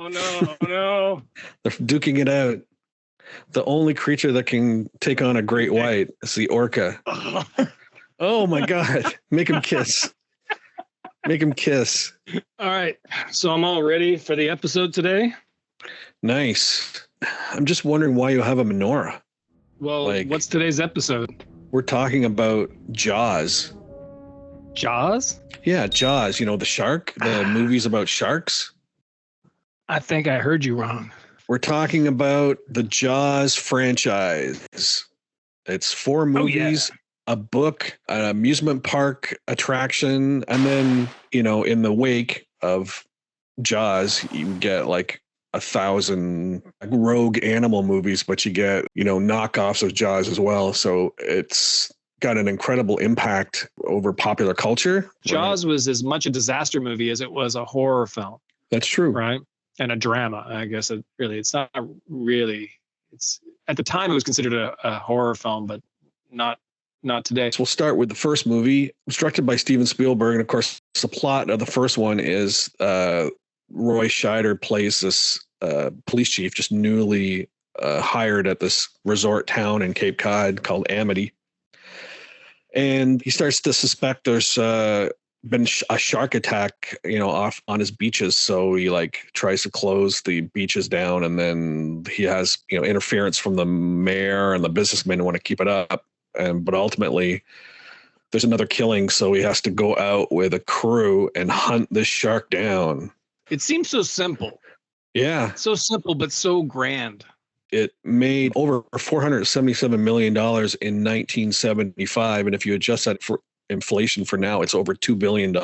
Oh no, no. They're duking it out. The only creature that can take on a great white is the orca. Oh my God. Make him kiss. Make him kiss. All right. So I'm all ready for the episode today. Nice. I'm just wondering why you have a menorah. Well, what's today's episode? We're talking about Jaws. Jaws? Yeah, Jaws. You know, the shark, the movies about sharks. I think I heard you wrong. We're talking about the Jaws franchise. It's 4 movies, a book, an amusement park attraction, and then, you know, in the wake of Jaws, you get like 1,000 rogue animal movies, but you get, you know, knockoffs of Jaws as well. So it's got an incredible impact over popular culture. Jaws was as much a disaster movie as it was a horror film. That's true. Right. And a drama, I guess. It's not really, it's at the time it was considered a horror film, but not today. So we'll start with the first movie. It was directed by Steven Spielberg. And of course, the plot of the first one is Roy Scheider plays this police chief, just newly hired at this resort town in Cape Cod called Amity. And he starts to suspect there's been a shark attack, you know, off on his beaches. So he like tries to close the beaches down, and then he has, you know, interference from the mayor and the businessmen who want to keep it up. But ultimately there's another killing. So he has to go out with a crew and hunt this shark down. It seems so simple. Yeah. So simple, but so grand. It made over $477 million in 1975. And if you adjust that for inflation for now, it's over $2 billion.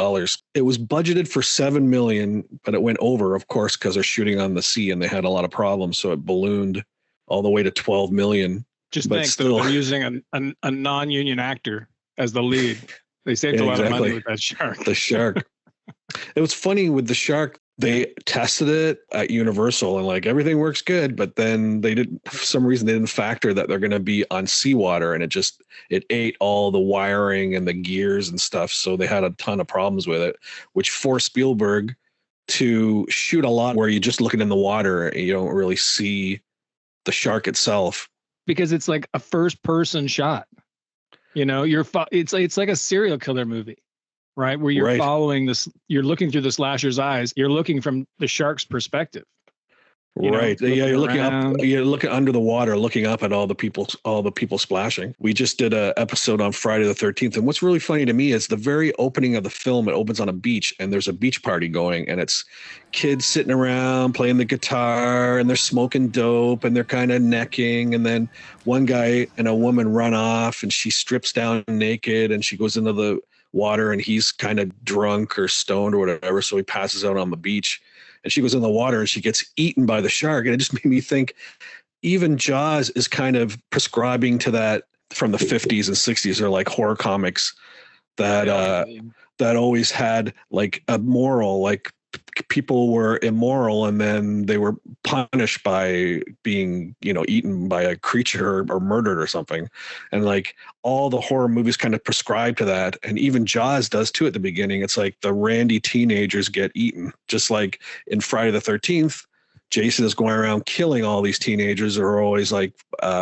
It was budgeted for $7 million, but it went over, of course, because they're shooting on the sea and they had a lot of problems. So it ballooned all the way to $12 million. Just think that they're using a non-union actor as the lead. They saved a lot of money with that shark. The shark. It was funny with the shark. They tested it at Universal and like everything works good, but then for some reason they didn't factor that they're going to be on seawater, and it ate all the wiring and the gears and stuff. So they had a ton of problems with it, which forced Spielberg to shoot a lot where you're just looking in the water and you don't really see the shark itself. Because it's like a first person shot, you know, it's like a serial killer movie. Right, where you're following this, you're looking through the slasher's eyes. You're looking from the shark's perspective. Right. Yeah, you're looking up. You're looking under the water, looking up at all the people splashing. We just did an episode on Friday the 13th, and what's really funny to me is the very opening of the film. It opens on a beach, and there's a beach party going, and it's kids sitting around playing the guitar, and they're smoking dope, and they're kind of necking, and then one guy and a woman run off, and she strips down naked, and she goes into the water, and he's kind of drunk or stoned or whatever, so he passes out on the beach, and she goes in the water and she gets eaten by the shark. And it just made me think even Jaws is kind of prescribing to that from the 50s and 60s, or like horror comics that always had like a moral, like people were immoral and then they were punished by being, you know, eaten by a creature or murdered or something. And like all the horror movies kind of prescribe to that. And even Jaws does too at the beginning. It's like the randy teenagers get eaten, just like in Friday the 13th, Jason is going around killing all these teenagers who are always like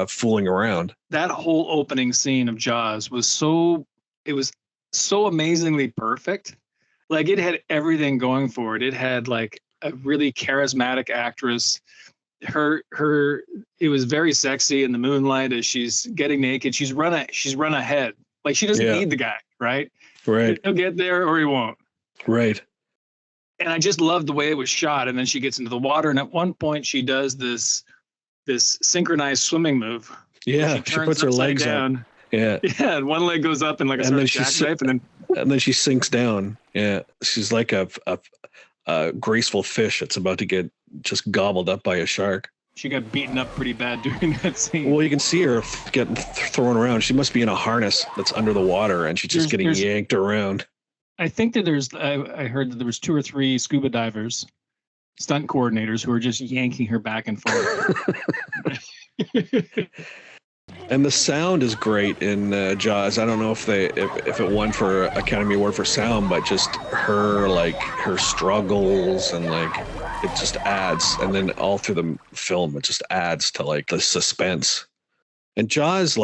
fooling around. That whole opening scene of Jaws was so amazingly perfect. Like it had everything going for it. It had like a really charismatic actress. It was very sexy in the moonlight as she's getting naked. She's run ahead. Like she doesn't need the guy, right? Right. He'll get there or he won't. Right. And I just loved the way it was shot. And then she gets into the water, and at one point she does this synchronized swimming move. Yeah, she puts her legs down. Yeah. Yeah, and one leg goes up and like a sort of jackknife, and then she sinks down. Yeah, she's like a graceful fish that's about to get just gobbled up by a shark. She got beaten up pretty bad during that scene. Well, you can see her getting thrown around. She must be in a harness that's under the water, and she's just getting yanked around. I think that I heard that there was 2 or 3 scuba divers, stunt coordinators, who were just yanking her back and forth. And the sound is great in Jaws. I don't know if it won for Academy Award for sound, but just her struggles and it just adds. And then all through the film, it just adds to the suspense. And Jaws,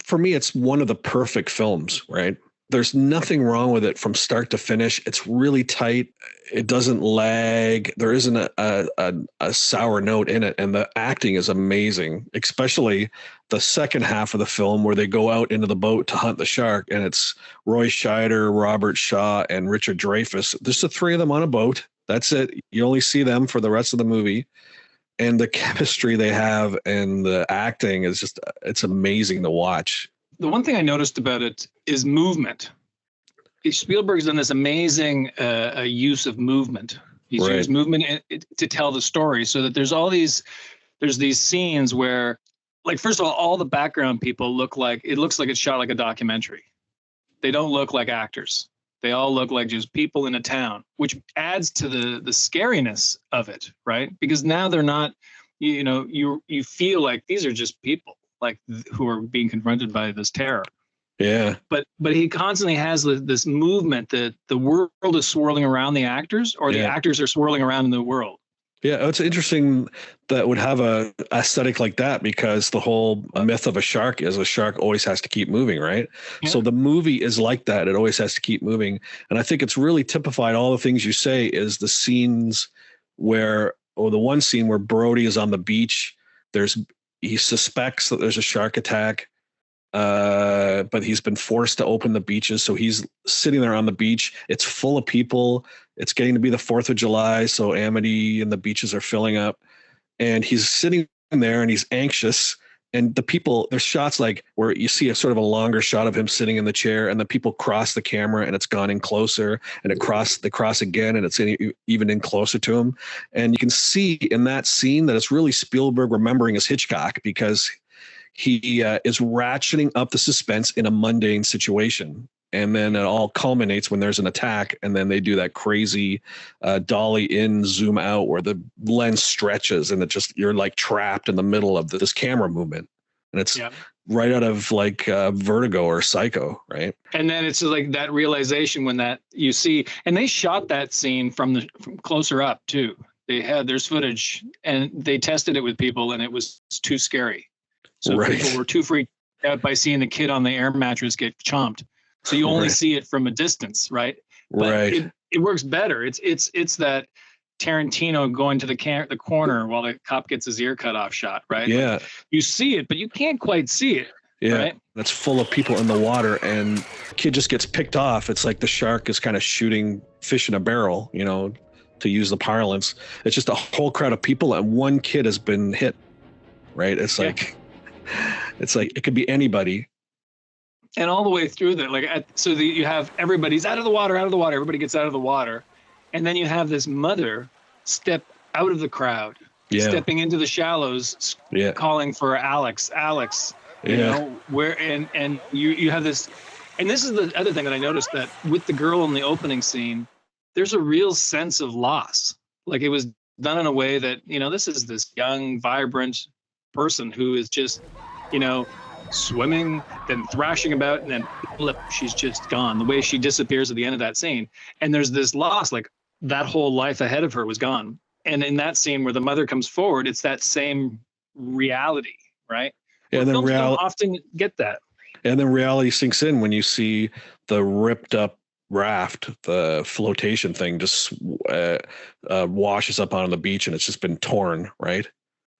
for me, it's one of the perfect films, right? There's nothing wrong with it from start to finish. It's really tight. It doesn't lag. There isn't a sour note in it. And the acting is amazing, especially the second half of the film where they go out into the boat to hunt the shark. And it's Roy Scheider, Robert Shaw, and Richard Dreyfuss. There's the three of them on a boat. That's it. You only see them for the rest of the movie. And the chemistry they have and the acting is just, it's amazing to watch. The one thing I noticed about it is movement. Spielberg's done this amazing use of movement. He's used movement to tell the story, so that there's these scenes where, first of all the background people looks like it's shot like a documentary. They don't look like actors. They all look like just people in a town, which adds to the scariness of it, right? Because now they're not, you feel like these are just people. Who are being confronted by this terror. Yeah. But he constantly has this movement that the world is swirling around the actors, or the actors are swirling around in the world. Yeah, it's interesting that would have a aesthetic like that, because the whole myth of a shark is a shark always has to keep moving, right? Yeah. So the movie is like that. It always has to keep moving. And I think it's really typified all the things you say is the scenes the one scene where Brody is on the beach. He suspects that there's a shark attack, but he's been forced to open the beaches. So he's sitting there on the beach. It's full of people. It's getting to be the 4th of July. So Amity and the beaches are filling up. And he's sitting there and he's anxious. And the people, there's shots where you see a sort of a longer shot of him sitting in the chair, and the people cross the camera and it's gone in closer, and they cross again, and it's even in closer to him. And you can see in that scene that it's really Spielberg remembering his Hitchcock, because he is ratcheting up the suspense in a mundane situation. And then it all culminates when there's an attack, and then they do that crazy dolly in, zoom out, where the lens stretches, and you're trapped in the middle of this camera movement, and it's right out of Vertigo or Psycho, right? And then it's that realization when that you see, and they shot that scene from closer up too. There's footage, and they tested it with people, and it was too scary. So people were too freaked out by seeing the kid on the air mattress get chomped. So you only see it from a distance, right? But it works better. It's that Tarantino going to the corner while the cop gets his ear cut off shot, right? Yeah. You see it, but you can't quite see it. Yeah. Right? That's full of people in the water, and the kid just gets picked off. It's like the shark is kind of shooting fish in a barrel, to use the parlance. It's just a whole crowd of people, and one kid has been hit, right? It's it could be anybody. And all the way through that, you have everybody's out of the water. Everybody gets out of the water. And then you have this mother step out of the crowd, stepping into the shallows, calling for Alex. Where and you have this, and this is the other thing that I noticed, that with the girl in the opening scene, there's a real sense of loss. It was done in a way that, this is this young, vibrant person who is just, swimming, then thrashing about, and then blip, she's just gone. The way she disappears at the end of that scene, and there's this loss, that whole life ahead of her was gone. And in that scene where the mother comes forward, it's that same reality, right? Yeah, and then films don't often get that. And then reality sinks in when you see the ripped up raft, the flotation thing just washes up on the beach, and it's just been torn, right?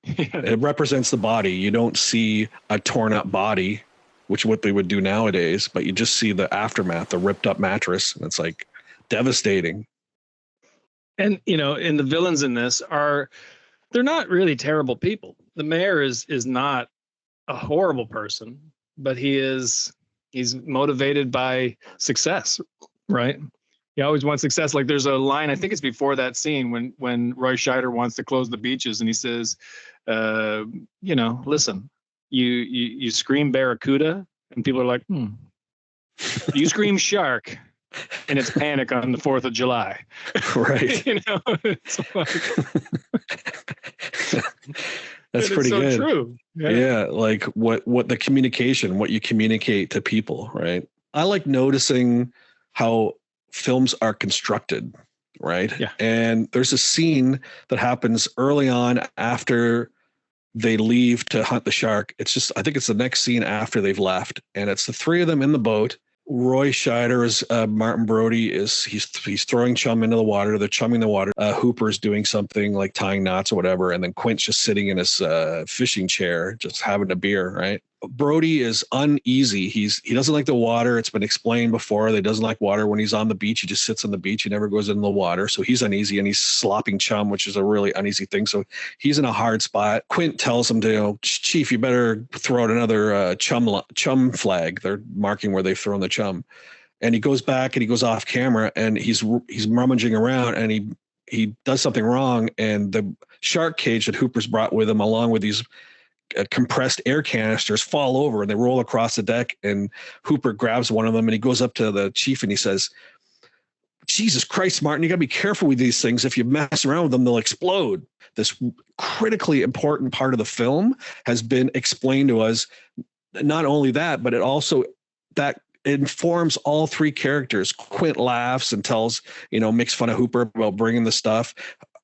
It represents the body. You don't see a torn up body, which is what they would do nowadays, but you just see the aftermath, the ripped up mattress, and it's devastating. And and the villains in this they're not really terrible people. The mayor is not a horrible person, but he's motivated by success, right? He always wants success. There's a line, I think it's before that scene, when Roy Scheider wants to close the beaches, and he says, listen, you scream barracuda, and people are like, you scream shark, and it's panic on the 4th of July. Right. It's That's pretty so good. True. Yeah, like what the communication, what you communicate to people, right? I like noticing how films are constructed, right? Yeah. And there's a scene that happens early on after they leave to hunt the shark. I think it's the next scene after they've left, and it's the three of them in the boat. Roy Scheider is Martin Brody he's throwing chum into the water. They're chumming the water. Hooper's doing something like tying knots or whatever, and then Quint's just sitting in his fishing chair, just having a beer. Right. Brody is uneasy. He doesn't like the water. It's been explained before that he doesn't like water. When he's on the beach, he just sits on the beach. He never goes into the water. So he's uneasy, and he's slopping chum, which is a really uneasy thing. So he's in a hard spot. Quint tells him to, Chief, you better throw out another chum flag. They're marking where they've thrown the chum. And he goes back and he goes off camera, and he's rummaging around, and he does something wrong. And the shark cage that Hooper's brought with him, along with these compressed air canisters, fall over, and they roll across the deck, and Hooper grabs one of them, and he goes up to the chief and he says, Jesus Christ, Martin, you got to be careful with these things. If you mess around with them, they'll explode. This critically important part of the film has been explained to us. Not only that, but it also that informs all three characters. Quint laughs and makes fun of Hooper about bringing the stuff.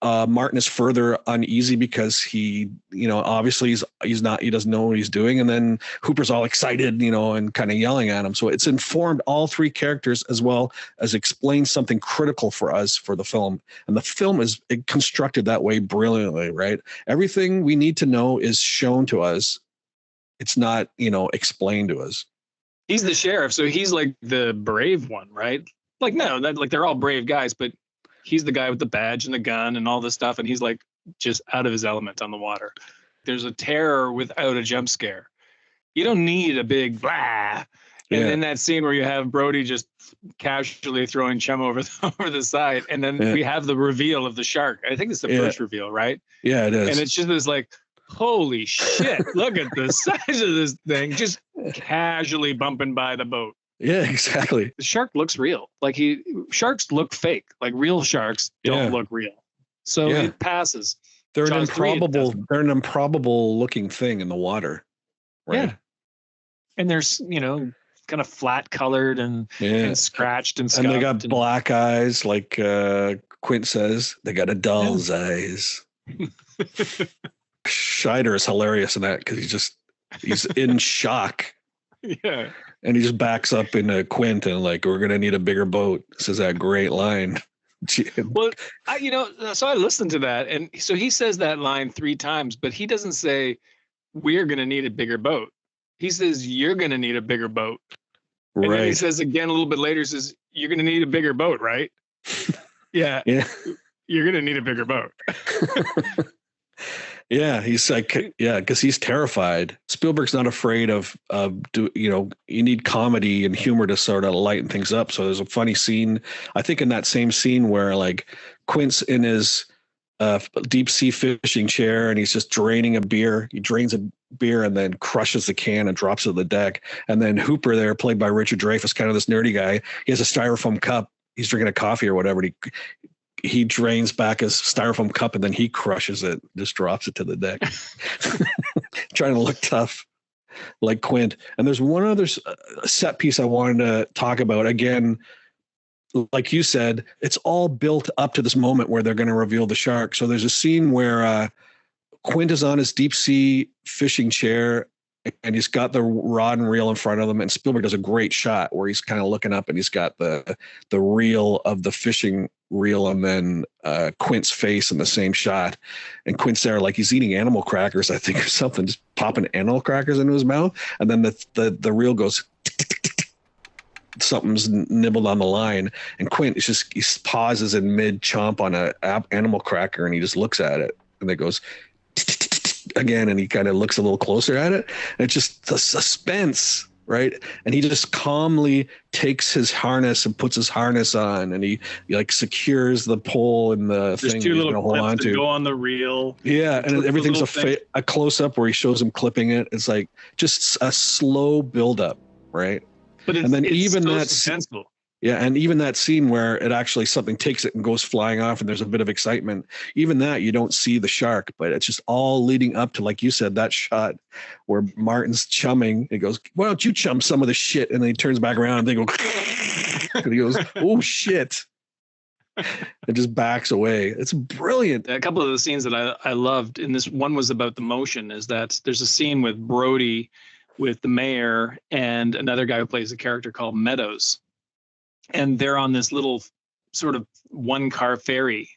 Martin is further uneasy because he obviously he doesn't know what he's doing. And then Hooper's all excited, and kind of yelling at him. So it's informed all three characters, as well as explained something critical for us for the film. And the film is constructed that way brilliantly, right? Everything we need to know is shown to us. It's not, explained to us. He's the sheriff, so he's like the brave one, right? Like, no, they're all brave guys, but he's the guy with the badge and the gun and all this stuff, and he's like just out of his element on the water. There's a terror without a jump scare. You don't need a big blah. And then that scene where you have Brody just casually throwing chum over the side, and then we have the reveal of the shark. I think it's the first reveal, right? Yeah, it is. And it's just this like, holy shit, look at the size of this thing, just casually bumping by the boat. Yeah, exactly. The shark looks real. Like sharks look fake. Like real sharks don't look real. So it passes. They're an improbable looking thing in the water. Right. Yeah. And there's, kind of flat colored and scratched and scuffed. And they got black eyes, like Quint says. They got a doll's eyes. Scheider is hilarious in that because he's in shock. Yeah. And he just backs up into Quint and like, we're going to need a bigger boat. Says that great line. Well, so I listened to that. And so he says that line 3 times, but he doesn't say, we're going to need a bigger boat. He says, you're going to need a bigger boat. And then he says again a little bit later, says, you're going to need a bigger boat, right? Yeah. You're going to need a bigger boat. Yeah, he's like, because he's terrified. Spielberg's not afraid of you need comedy and humor to sort of lighten things up. So there's a funny scene, I think, in that same scene where like Quint's in his deep sea fishing chair and he's just draining a beer. He drains a beer and then crushes the can and drops it on the deck. And then Hooper there, played by Richard Dreyfuss, kind of this nerdy guy, he has a styrofoam cup. He's drinking a coffee or whatever. And he drains back his styrofoam cup and then he crushes it, just drops it to the deck, trying to look tough like Quint. And there's one other set piece I wanted to talk about. Again, like you said, it's all built up to this moment where they're going to reveal the shark. So there's a scene where Quint is on his deep sea fishing chair and he's got the rod and reel in front of him, and Spielberg does a great shot where he's kind of looking up and he's got the reel of the fishing reel and then Quint's face in the same shot. And Quint's there like he's eating animal crackers, I think, or something, just popping animal crackers into his mouth. And then the reel goes, something's nibbled on the line, and Quint is just, he pauses in mid chomp on a animal cracker and he just looks at it and it goes again, and he kind of looks a little closer at it, and it's just the suspense, right? And he just calmly takes his harness and puts his harness on, and he like secures the pole and the There's thing 2 he's little hold on clips that go on the reel. Yeah, and everything's a close up where he shows him clipping it. It's like just a slow build up, right? But it's, and then it's even so that's suspenseful. Yeah, and even that scene where it actually something takes it and goes flying off and there's a bit of excitement, even that you don't see the shark, but it's just all leading up to, like you said, that shot where Martin's chumming. He goes, why don't you chum some of the shit? And then he turns back around and they go, and he goes, oh shit. It just backs away. It's brilliant. A couple of the scenes that I loved, and this one was about the motion, is that there's a scene with Brody, with the mayor, and another guy who plays a character called Meadows. And they're on this little sort of one-car ferry,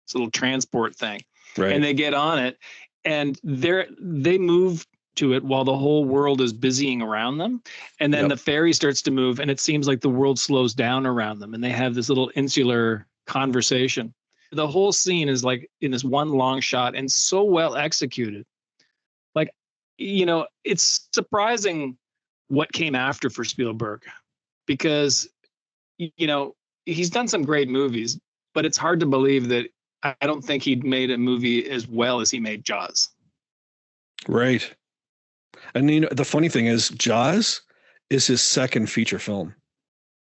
this little transport thing. Right. And they get on it, and they move to it while the whole world is busying around them. And then the ferry starts to move, and it seems like the world slows down around them. And they have this little insular conversation. The whole scene is like in this one long shot and so well executed. Like, you know, it's surprising what came after for Spielberg, because you know, he's done some great movies, but it's hard to believe that I don't think he'd made a movie as well as he made Jaws. Right. And you know, the funny thing is Jaws is his second feature film.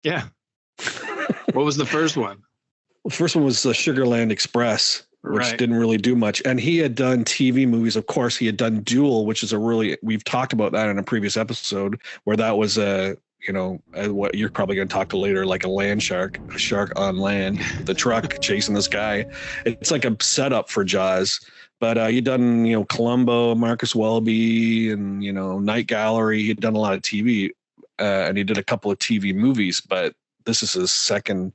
Yeah. What was the first one? The first one was Sugarland Express, which didn't really do much. And he had done TV movies. Of course, he had done Duel, which is we've talked about that in a previous episode, where that was what you're probably going to talk to later, like a shark on land, the truck chasing this guy. It's like a setup for Jaws. But he'd done, Columbo, Marcus Welby, and, Night Gallery. He'd done a lot of TV, and he did a couple of TV movies. But this is his second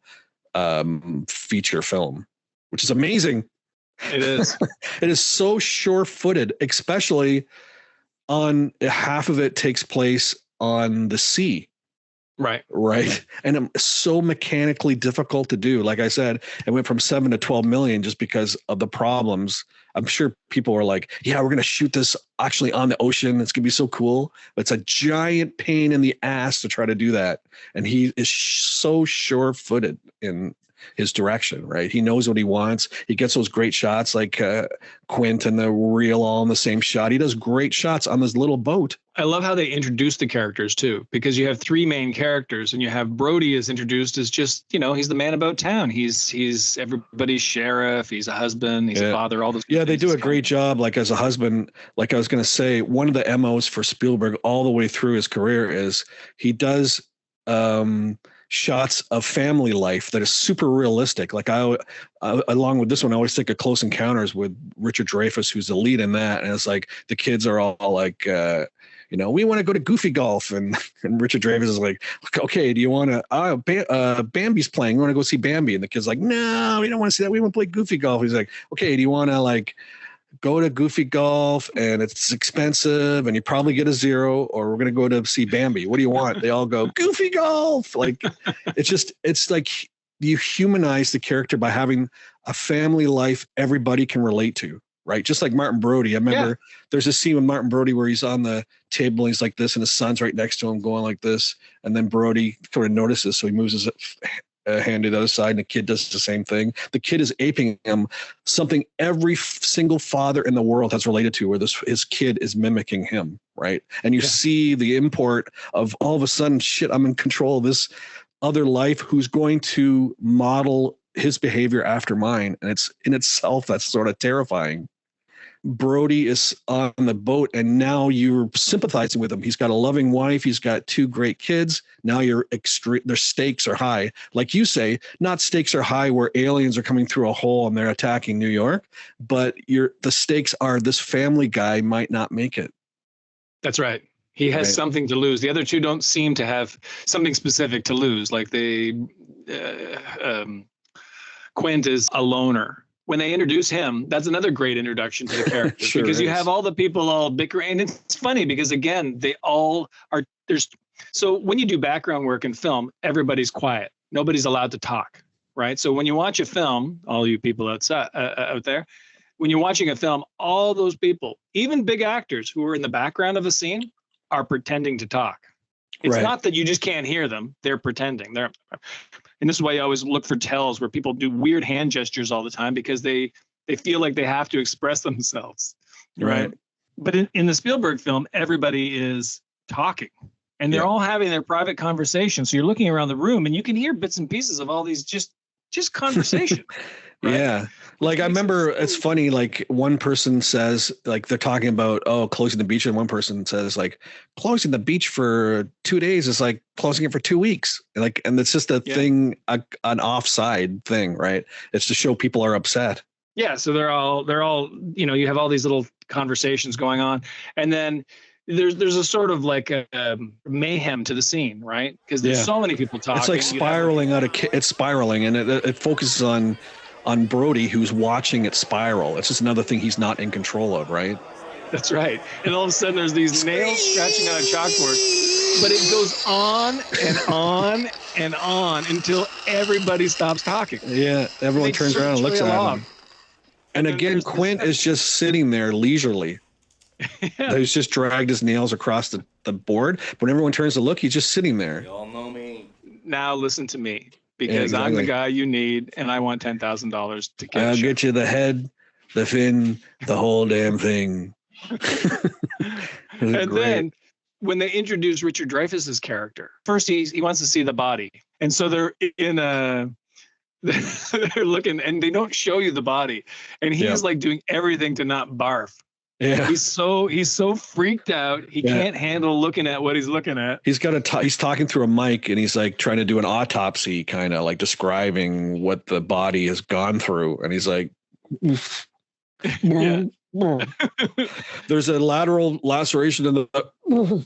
feature film, which is amazing. It is. It is so sure-footed, especially on half of it takes place on the sea. Right. And it's so mechanically difficult to do. Like I said, it went from 7 to 12 million just because of the problems. I'm sure people were like, yeah, we're going to shoot this actually on the ocean. It's going to be so cool. But it's a giant pain in the ass to try to do that. And he is so sure-footed in his direction, right? He knows what he wants. He gets those great shots like Quint and the reel all in the same shot. He does great shots on this little boat. I love how they introduce the characters too, because you have three main characters, and you have Brody is introduced as just, he's the man about town. He's everybody's sheriff. He's a husband. He's a father. All those. Yeah, they do a great job. Like as a husband, like I was going to say, one of the MOs for Spielberg all the way through his career is he does shots of family life that is super realistic. Like I along with this one, I always think of Close Encounters with Richard Dreyfuss, who's the lead in that. And it's like the kids are all like, we want to go to Goofy Golf. And Richard Dreyfuss is like, okay, do you want to, Bambi's playing. We want to go see Bambi. And the kid's like, no, we don't want to see that. We want to play Goofy Golf. He's like, okay, do you want to go to Goofy Golf and it's expensive and you probably get a 0, or we're going to go to see Bambi. What do you want? They all go Goofy Golf. Like, it's like you humanize the character by having a family life everybody can relate to, right? Just like Martin Brody. I remember there's a scene with Martin Brody where he's on the table and he's like this and his son's right next to him going like this. And then Brody sort of notices. So he moves his hand to the other side, and the kid does the same thing. The kid is aping him, something every single father in the world has related to, where his kid is mimicking him, right? And you see the import of all of a sudden, shit, I'm in control of this other life who's going to model his behavior after mine. And it's in itself, that's sort of terrifying. Brody is on the boat, and now you're sympathizing with him. He's got a loving wife. He's got 2 great kids. Now their stakes are high. Like you say, not stakes are high where aliens are coming through a hole and they're attacking New York, but the stakes are this family guy might not make it. That's right. He has something to lose. The other 2 don't seem to have something specific to lose. Like Quint is a loner. When they introduce him, that's another great introduction to the characters. Sure, because you have all the people all bickering. And it's funny because, again, they all are so when you do background work in film, everybody's quiet. Nobody's allowed to talk, right? So when you watch a film, all you people out there, when you're watching a film, all those people, even big actors who are in the background of a scene, are pretending to talk. It's not that you just can't hear them. They're pretending. And this is why you always look for tells where people do weird hand gestures all the time because they feel like they have to express themselves. Right. But in the Spielberg film, everybody is talking and they're all having their private conversation. So you're looking around the room and you can hear bits and pieces of all these just conversation. Right? Yeah. Like I remember it's funny, like one person says, like they're talking about, closing the beach. And one person says like closing the beach for 2 days is like closing it for 2 weeks. Like, and it's just a thing, an offside thing, right? It's to show people are upset. Yeah. So they're all, you have all these little conversations going on. And then there's a sort of like a mayhem to the scene, right? Because there's so many people talking. It's like spiraling it's spiraling, and it focuses on Brody, who's watching it spiral. It's just another thing he's not in control of, right? That's right. And all of a sudden there's these nails scratching on a chalkboard, but it goes on and on and on until everybody stops talking. Yeah, everyone turns around and looks at him. And again, Quint is just sitting there leisurely. Yeah. He's just dragged his nails across the board. When everyone turns to look, he's just sitting there. You all know me. Now listen to me, because I'm the guy you need, and I want $10,000 to get. I'll get you the head, the fin, the whole damn thing. And then when they introduce Richard Dreyfuss's character, first he wants to see the body, and so they're in a. They're looking, and they don't show you the body, and he's like doing everything to not barf. Yeah, he's so freaked out. He can't handle looking at what he's looking at. He's he's talking through a mic, and he's like trying to do an autopsy, kind of like describing what the body has gone through, and he's like, there's a lateral laceration in the.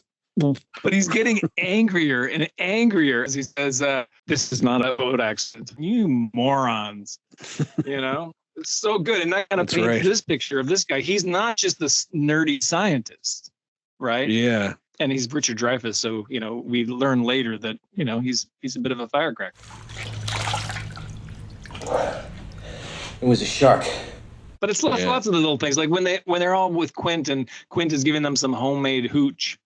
But he's getting angrier and angrier as he says, "This is not a boat accident, you morons." It's so good. And that kind of paints this picture of this guy. He's not just this nerdy scientist, right? Yeah. And he's Richard Dreyfuss. So, we learn later that, he's a bit of a firecracker. It was a shark. But it's lots of the little things. Like when they're all with Quint, and Quint is giving them some homemade hooch,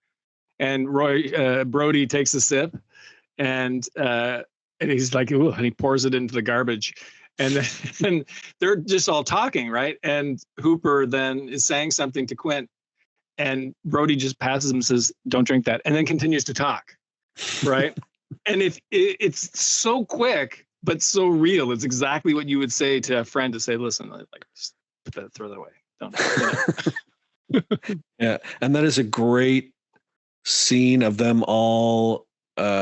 and Roy Brody takes a sip, and he's like, ooh, and he pours it into the garbage. And then they're just all talking, right? And Hooper then is saying something to Quint, and Brody just passes him and says, "Don't drink that," and then continues to talk, right? And if it's so quick but so real, it's exactly what you would say to a friend to say, "Listen, like just throw that away. Don't." Yeah, and that is a great scene of them all.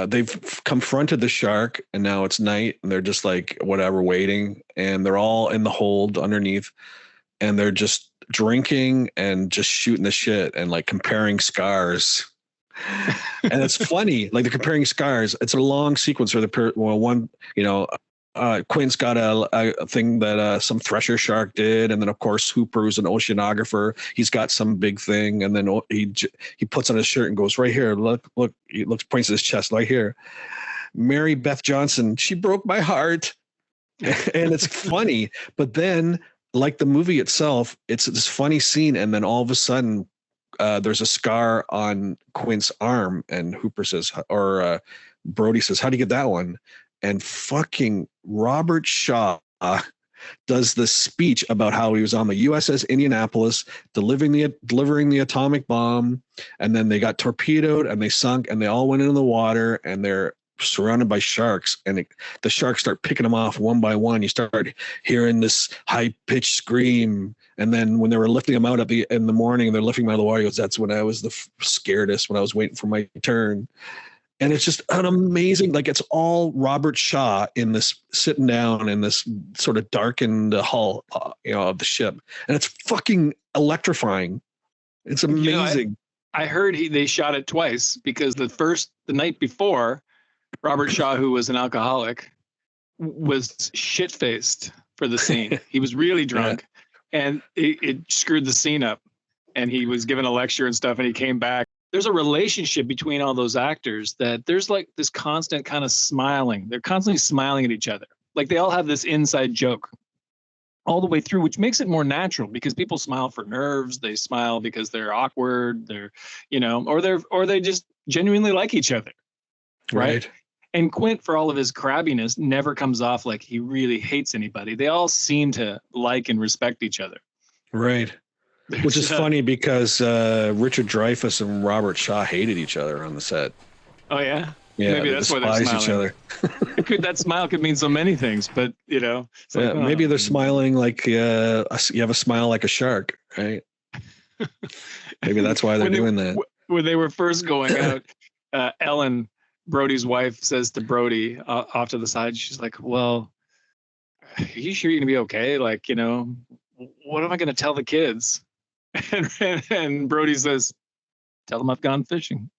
They've confronted the shark, and now it's night, and they're just like whatever, waiting, and they're all in the hold underneath, and they're just drinking and just shooting the shit and like comparing scars. And it's funny, like they're comparing scars. It's a long sequence where Quint's got a thing that some thresher shark did, and then of course Hooper's an oceanographer. He's got some big thing, and then he puts on his shirt and goes, "Right here, look." He points at his chest, right here. Mary Beth Johnson, she broke my heart, and it's funny. But then, like the movie itself, it's this funny scene, and then all of a sudden, there's a scar on Quint's arm, and Hooper says, or Brody says, "How do you get that one?" And fucking Robert Shaw does this speech about how he was on the USS Indianapolis delivering the atomic bomb, and then they got torpedoed and they sunk and they all went into the water, and they're surrounded by sharks, and the sharks start picking them off one by one. You start hearing this high-pitched scream, and then when they were lifting them out in the morning, they're lifting them out of the water. He goes, "That's when I was the scaredest, when I was waiting for my turn." And it's just an amazing, like it's all Robert Shaw in this sitting down in this sort of darkened hull, of the ship. And it's fucking electrifying. It's amazing. I heard they shot it twice, because the night before, Robert Shaw, who was an alcoholic, was shit-faced for the scene. He was really drunk, and it screwed the scene up. And he was given a lecture and stuff, and he came back. There's a relationship between all those actors that there's like this constant kind of smiling. They're constantly smiling at each other. Like they all have this inside joke all the way through, which makes it more natural, because people smile for nerves. They smile because they're awkward. They're, or they just genuinely like each other. Right. And Quint, for all of his crabbiness, never comes off like he really hates anybody. They all seem to like and respect each other. Right. Which is funny, because Richard Dreyfuss and Robert Shaw hated each other on the set. Oh yeah. Yeah, maybe that's why they're smiling. each other. That smile could mean so many things, but it's like, maybe they're smiling like you have a smile like a shark, right? Maybe that's why they're doing that. When they were first going out, Ellen, Brody's wife, says to Brody off to the side, she's like, "Well, are you sure you're gonna be okay? Like, what am I gonna tell the kids?" And Brody says, "Tell them I've gone fishing."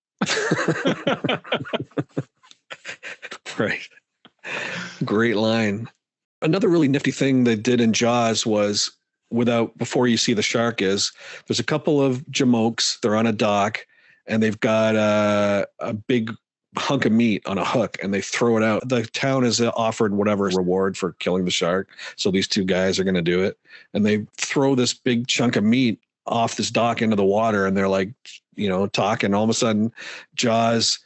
Right. Great line. Another really nifty thing they did in Jaws was before you see the shark there's a couple of jamokes. They're on a dock and they've got a big hunk of meat on a hook and they throw it out. The town is offered whatever reward for killing the shark. So these two guys are going to do it. And they throw this big chunk of meat off this dock into the water and they're like, talking. All of a sudden Jaws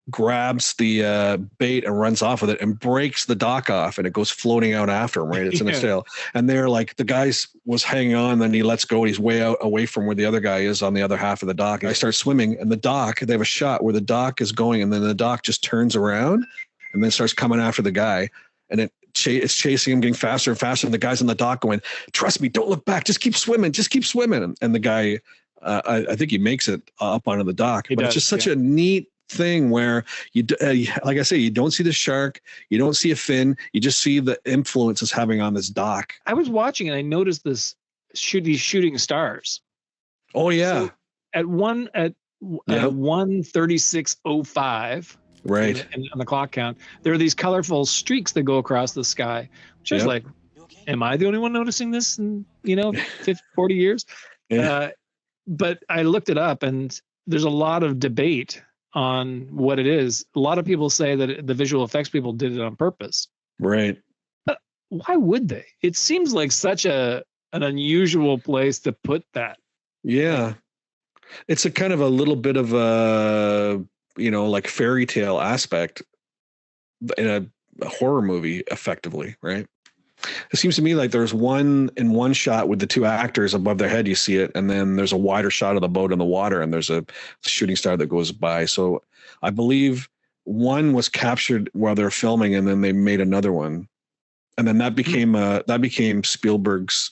grabs the bait and runs off with it and breaks the dock off and it goes floating out after him, right? It's in its tail. And they're like, the guy's was hanging on, then he lets go and he's way out away from where the other guy is on the other half of the dock. And I start swimming and the dock, they have a shot where the dock is going and then the dock just turns around and then starts coming after the guy. And it's chasing him, getting faster and faster. And the guy's on the dock going, "Trust me, don't look back. Just keep swimming. Just keep swimming." And the guy, I think he makes it up onto the dock. But it's just such a neat thing where you like I say, you don't see the shark, you don't see a fin, you just see the influence it's having on this dock. I was watching and I noticed these shooting stars. Oh yeah. So at 1:36:05, right, and on the clock count, there are these colorful streaks that go across the sky, which is like, am I the only one noticing this in 50, 40 years? Yeah. But I looked it up and there's a lot of debate on what it is. A lot of people say that the visual effects people did it on purpose. Right. But why would they? It seems like such an unusual place to put that. Yeah. It's a kind of a little bit of a, like fairy tale aspect in a horror movie effectively, right? It seems to me like there's one shot with the two actors above their head, you see it, and then there's a wider shot of the boat in the water, and there's a shooting star that goes by. So I believe one was captured while they're filming, and then they made another one, and then that became Spielberg's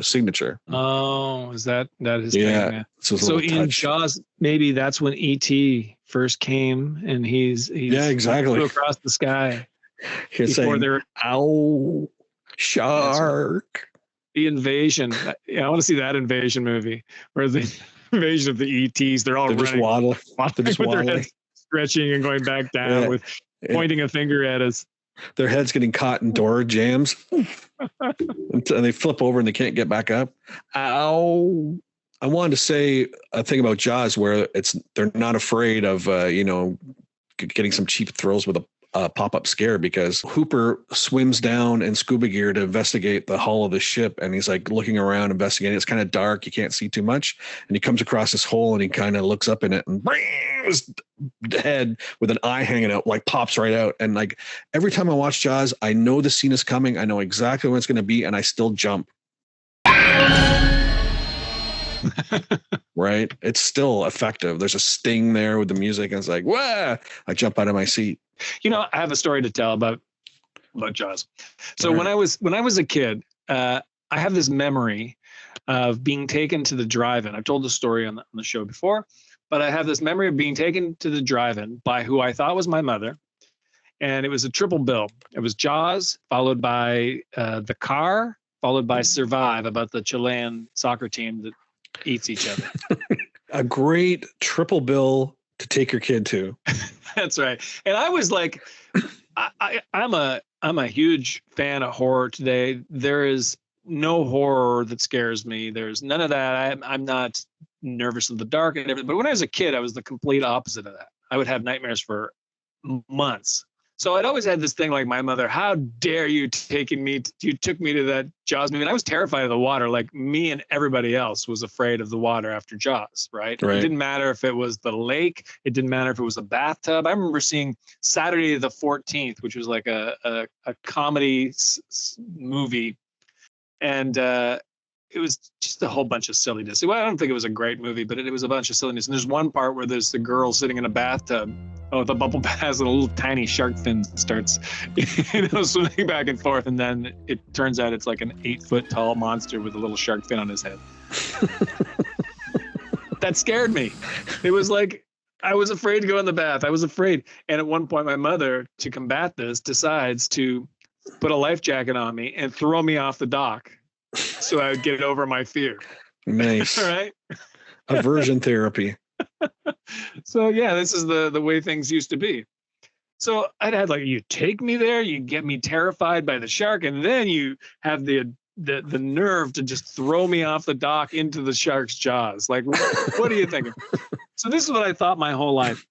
signature. Oh, is that is yeah? So in Jaws, maybe that's when E.T. first came, and he's exactly flew across the sky. He's saying, "Ow, shark!" The invasion. I want to see that invasion movie where the invasion of the ETs. They're running, just waddling. They're just waddling, their heads stretching and going back down with pointing a finger at us. Their heads getting caught in door jams, and they flip over and they can't get back up. Ow! I wanted to say a thing about Jaws where they're not afraid of getting some cheap thrills with a pop-up scare, because Hooper swims down in scuba gear to investigate the hull of the ship, and he's like looking around investigating. It's kind of dark, you can't see too much, and he comes across this hole and he kind of looks up in it and his head with an eye hanging out like pops right out. And like every time I watch Jaws, I know the scene is coming, I know exactly when it's going to be, and I still jump. Right, it's still effective. There's a sting there with the music and it's like, wah! I jump out of my seat. I have a story to tell about Jaws. So when I was a kid, I have this memory of being taken to the drive-in. I've told the story on the show before, but I have this memory of being taken to the drive-in by who I thought was my mother, and it was a triple bill. It was Jaws, followed by The Car, followed by Survive, about the Chilean soccer team that eats each other. A great triple bill to take your kid to. That's right. And I was like, I'm a huge fan of horror today. There is no horror that scares me. There's none of that. I'm not nervous in the dark and everything. But when I was a kid, I was the complete opposite of that. I would have nightmares for months. So I'd always had this thing like, my mother, how dare you you took me to that Jaws movie. And I was terrified of the water. Like me and everybody else was afraid of the water after Jaws, right? It didn't matter if it was the lake. It didn't matter if it was a bathtub. I remember seeing Saturday the 14th, which was like a comedy movie. And it was just a whole bunch of silliness. Well, I don't think it was a great movie, but it was a bunch of silliness. And there's one part where there's the girl sitting in a bathtub. Oh, the bubble bath has a little tiny shark fin starts, swimming back and forth. And then it turns out it's like an 8-foot tall monster with a little shark fin on his head. That scared me. It was like, I was afraid to go in the bath. I was afraid. And at one point, my mother, to combat this, decides to put a life jacket on me and throw me off the dock so I would get over my fear. Nice. All right. Aversion therapy. So yeah, this is the way things used to be. So I'd had like, you take me there, you get me terrified by the shark, and then you have the nerve to just throw me off the dock into the shark's jaws. Like, what are you thinking? So this is what I thought my whole life.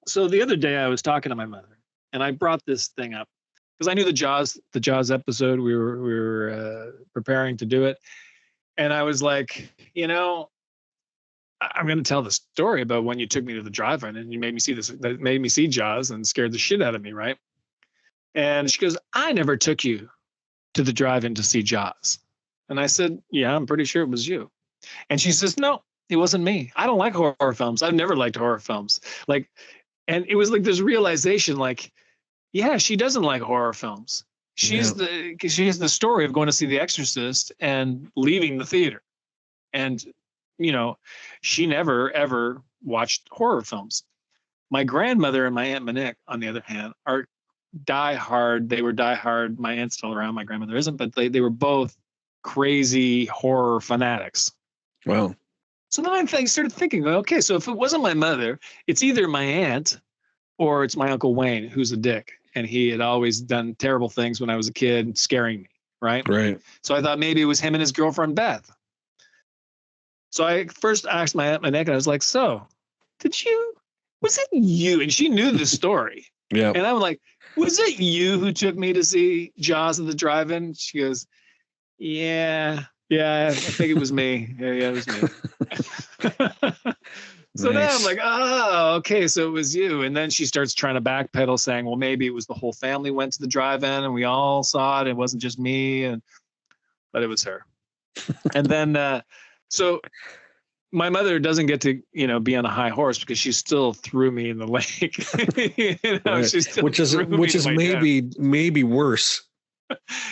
So the other day I was talking to my mother, and I brought this thing up because I knew the Jaws episode. We were preparing to do it, and I was like, I'm going to tell the story about when you took me to the drive-in and you made me see this. That made me see Jaws and scared the shit out of me, right? And she goes, I never took you to the drive-in to see Jaws. And I said, yeah, I'm pretty sure it was you. And she says, no, it wasn't me. I don't like horror films. I've never liked horror films. Like, and it was like this realization, like, yeah, she doesn't like horror films. She has the story of going to see The Exorcist and leaving the theater. And, she never, ever watched horror films. My grandmother and my Aunt Monique, on the other hand, are diehard. They were diehard. My aunt's still around. My grandmother isn't, but they were both crazy horror fanatics. Wow. So then I started thinking, okay, so if it wasn't my mother, it's either my aunt or it's my Uncle Wayne, who's a dick. And he had always done terrible things when I was a kid, scaring me, right? Right. So I thought maybe it was him and his girlfriend, Beth. So I first asked my Aunt Monique, and I was like, so was it you? And she knew the story. Yeah. And I'm like, was it you who took me to see Jaws at the drive-in? She goes, yeah, I think it was me. Yeah, it was me. So Nice. now I'm like, oh, okay, so it was you. And then she starts trying to backpedal, saying, well, maybe it was the whole family went to the drive-in and we all saw it. It wasn't just me, but it was her. And then, so my mother doesn't get to, be on a high horse because she still threw me in the lake. Right. She still which is maybe worse.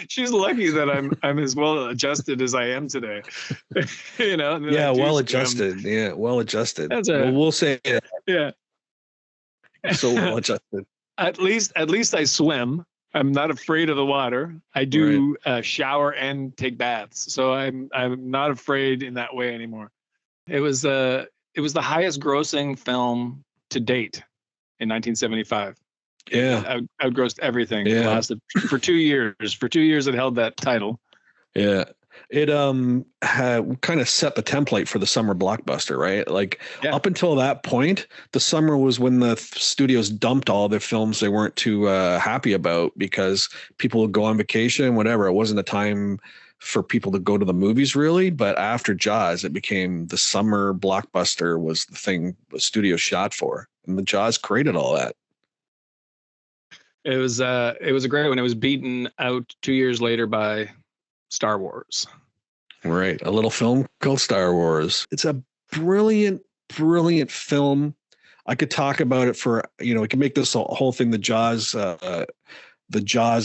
She's lucky that I'm as well adjusted as I am today. Yeah, well adjusted. Yeah, well adjusted. That's we'll say it. Yeah. So well adjusted. At least I swim. I'm not afraid of the water. I do shower and take baths, so I'm not afraid in that way anymore. It was the highest grossing film to date in 1975. Yeah, outgrossed everything. Yeah. It lasted for 2 years. For 2 years, it held that title. Yeah, it had kind of set the template for the summer blockbuster, right? Like up until that point, the summer was when the studios dumped all their films they weren't too happy about because people would go on vacation, whatever. It wasn't a time for people to go to the movies really. But after Jaws, it became the summer blockbuster was the thing the studio shot for, and the Jaws created all that. It was a great one. It was beaten out 2 years later by Star Wars. Right. A little film called Star Wars. It's a brilliant, brilliant film. I could talk about it for, we can make this whole thing, the Jaws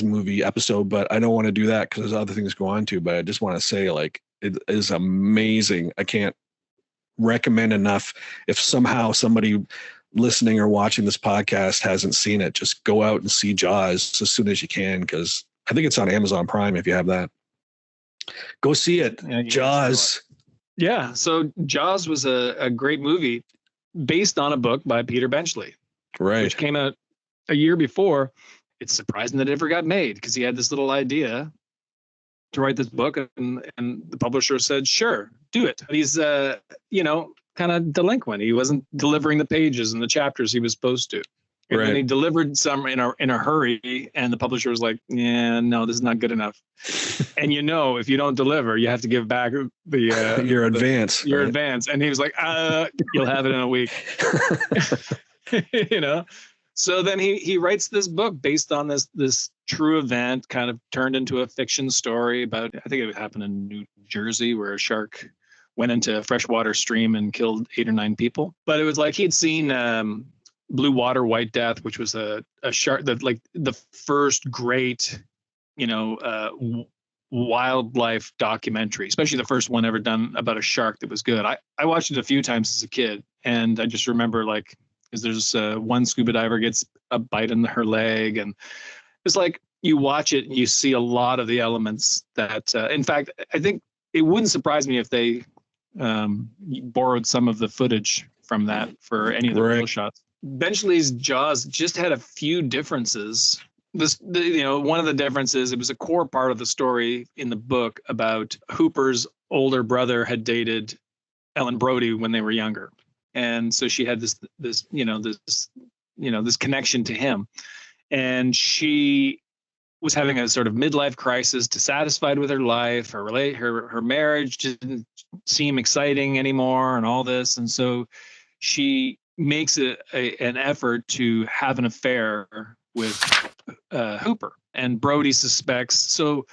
movie episode, but I don't want to do that because there's other things to go on to, but I just want to say like, it is amazing. I can't recommend enough. If somehow somebody listening or watching this podcast hasn't seen it, just go out and see Jaws as soon as you can, because I think it's on Amazon Prime if you have that. Go see it. Yeah, Jaws. Yeah. So Jaws was a great movie based on a book by Peter Benchley, right, which came out a year before. It's surprising that it ever got made because he had this little idea to write this book, and the publisher said, sure, do it. He's kind of delinquent. He wasn't delivering the pages and the chapters he was supposed to. And then he delivered some in a hurry, and the publisher was like, yeah, no, this is not good enough. And if you don't deliver, you have to give back the your advance. Your advance. And he was like, you'll have it in a week. So then he writes this book based on this true event, kind of turned into a fiction story about, I think it happened in New Jersey, where a shark went into a freshwater stream and killed 8 or 9 people. But it was like he'd seen Blue Water White Death, which was a shark, that like the first great, wildlife documentary, especially the first one ever done about a shark that was good. I watched it a few times as a kid, and I just remember like, because there's one scuba diver gets a bite in her leg, and it's like you watch it and you see a lot of the elements that, in fact, I think it wouldn't surprise me if they borrowed some of the footage from that for any of the real shots. Benchley's Jaws just had a few differences. One of the differences, it was a core part of the story in the book about Hooper's older brother had dated Ellen Brody when they were younger. And so she had this connection to him, and she was having a sort of midlife crisis, dissatisfied with her life. Her marriage didn't seem exciting anymore, and all this. And so she makes an effort to have an affair with Hooper, and Brody suspects. So,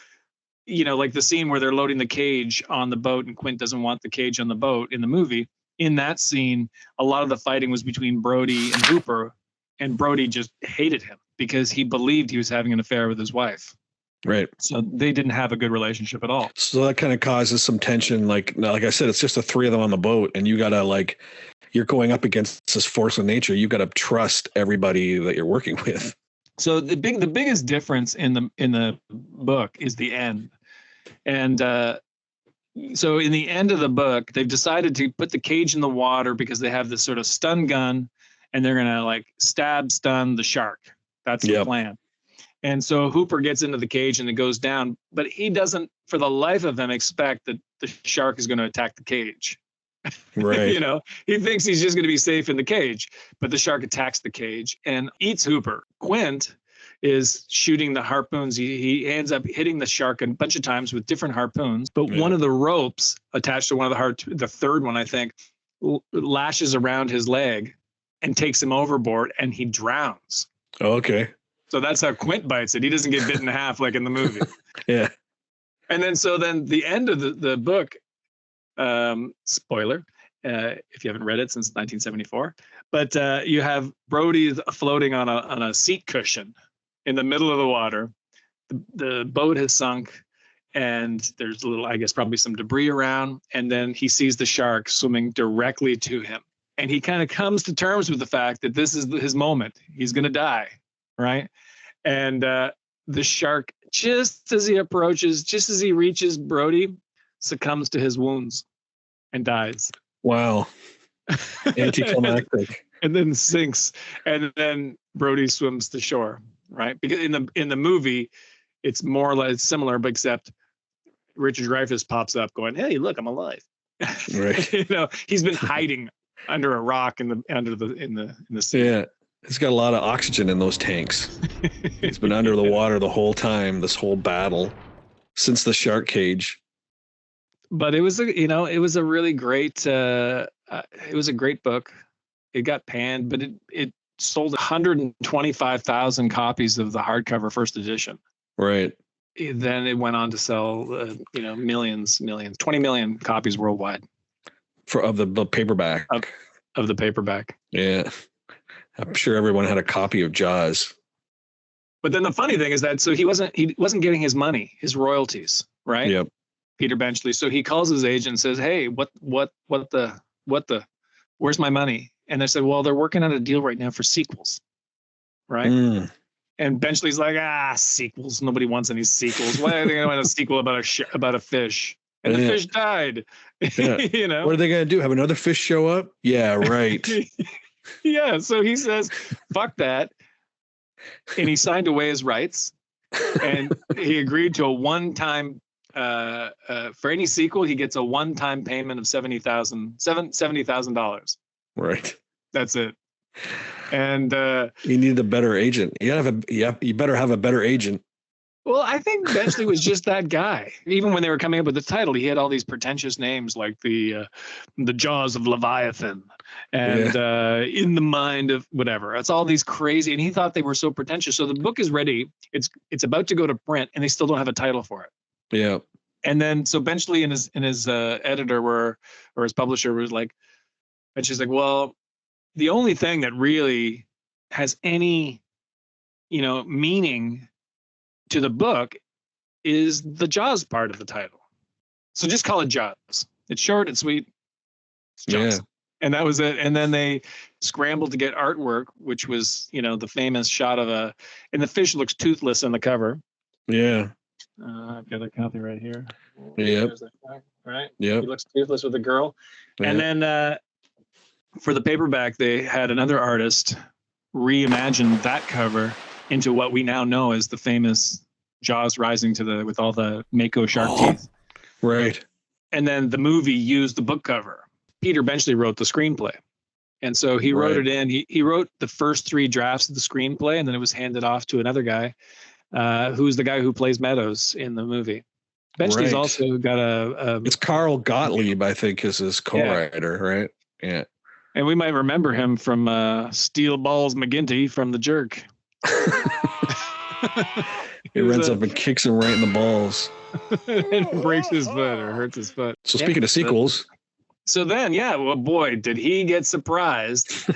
like the scene where they're loading the cage on the boat, and Quint doesn't want the cage on the boat in the movie. In that scene, a lot of the fighting was between Brody and Hooper, and Brody just hated him because he believed he was having an affair with his wife. Right. So they didn't have a good relationship at all. So that kind of causes some tension. Like I said, it's just the 3 of them on the boat, and you gotta you're going up against this force of nature. You got to trust everybody that you're working with. So the biggest difference in the book is the end, and so in the end of the book, they've decided to put the cage in the water because they have this sort of stun gun, and they're gonna stun the shark. That's the plan. And so Hooper gets into the cage and it goes down, but he doesn't, for the life of him, expect that the shark is going to attack the cage. Right. He thinks he's just going to be safe in the cage, but the shark attacks the cage and eats Hooper. Quint is shooting the harpoons. He ends up hitting the shark a bunch of times with different harpoons, but one of the ropes attached to one of the third one, I think, lashes around his leg and takes him overboard, and he drowns. Oh, okay. So that's how Quint bites it. He doesn't get bit in half like in the movie. Yeah. And then the end of the book, spoiler, if you haven't read it since 1974, but you have Brody floating on a seat cushion in the middle of the water. The boat has sunk, and there's probably some debris around. And then he sees the shark swimming directly to him. And he kind of comes to terms with the fact that this is his moment. He's going to die, right? And the shark, just as he reaches Brody, succumbs to his wounds and dies. Wow. Anticlimactic. And then sinks. And then Brody swims to shore, right? Because in the movie, it's more or less similar, but except Richard Dreyfuss pops up going, "Hey, look, I'm alive." Right. He's been hiding under a rock in the sea. Yeah. He's got a lot of oxygen in those tanks. He's been under the water the whole time, this whole battle, since the shark cage. But it was a really great, it was a great book. It got panned, but it sold 125,000 copies of the hardcover first edition. Right. Then it went on to sell, millions, 20 million copies worldwide. Of the paperback. Of the paperback. Yeah. I'm sure everyone had a copy of Jaws. But then the funny thing is that he wasn't getting his money, his royalties, right? Yep. Peter Benchley. So he calls his agent and says, "Hey, what the where's my money?" And they said, "Well, they're working on a deal right now for sequels." Right? Mm. And Benchley's like, sequels. Nobody wants any sequels. Why are they going to want a sequel about a fish? And the fish died. Yeah. What are they going to do? Have another fish show up? Yeah, right. Yeah. So he says, "Fuck that." And he signed away his rights, and he agreed to a one-time, for any sequel, he gets a one-time payment of $70,000. Right. That's it. And you need a better agent. You better have a better agent. Well, I think Benchley was just that guy. Even when they were coming up with the title, he had all these pretentious names like the Jaws of Leviathan and In the Mind of whatever. It's all these crazy, and he thought they were so pretentious. So the book is ready. It's about to go to print, and they still don't have a title for it. Yeah. And then so Benchley and his editor or his publisher was like, and she's like, well, the only thing that really has any, meaning to the book is the Jaws part of the title. So just call it Jaws. It's short and sweet. It's Jaws. Yeah. And that was it. And then they scrambled to get artwork, which was, the famous shot of and the fish looks toothless on the cover. Yeah. I've got a copy right here. Yep. Right? Yeah. He looks toothless with a girl. Yeah. And then for the paperback, they had another artist reimagine that cover into what we now know as the famous Jaws rising with all the Mako shark teeth. Right. And then the movie used the book cover. Peter Benchley wrote the screenplay. And so he wrote it in. He wrote the first 3 drafts of the screenplay, and then it was handed off to another guy, who's the guy who plays Meadows in the movie. Benchley's also got it's Carl Gottlieb, I think, is his co-writer, right? Yeah. And we might remember him from Steel Balls McGinty from The Jerk. He runs up and kicks him right in the balls. And breaks his foot or hurts his foot. So speaking of sequels. So then, well, boy, did he get surprised.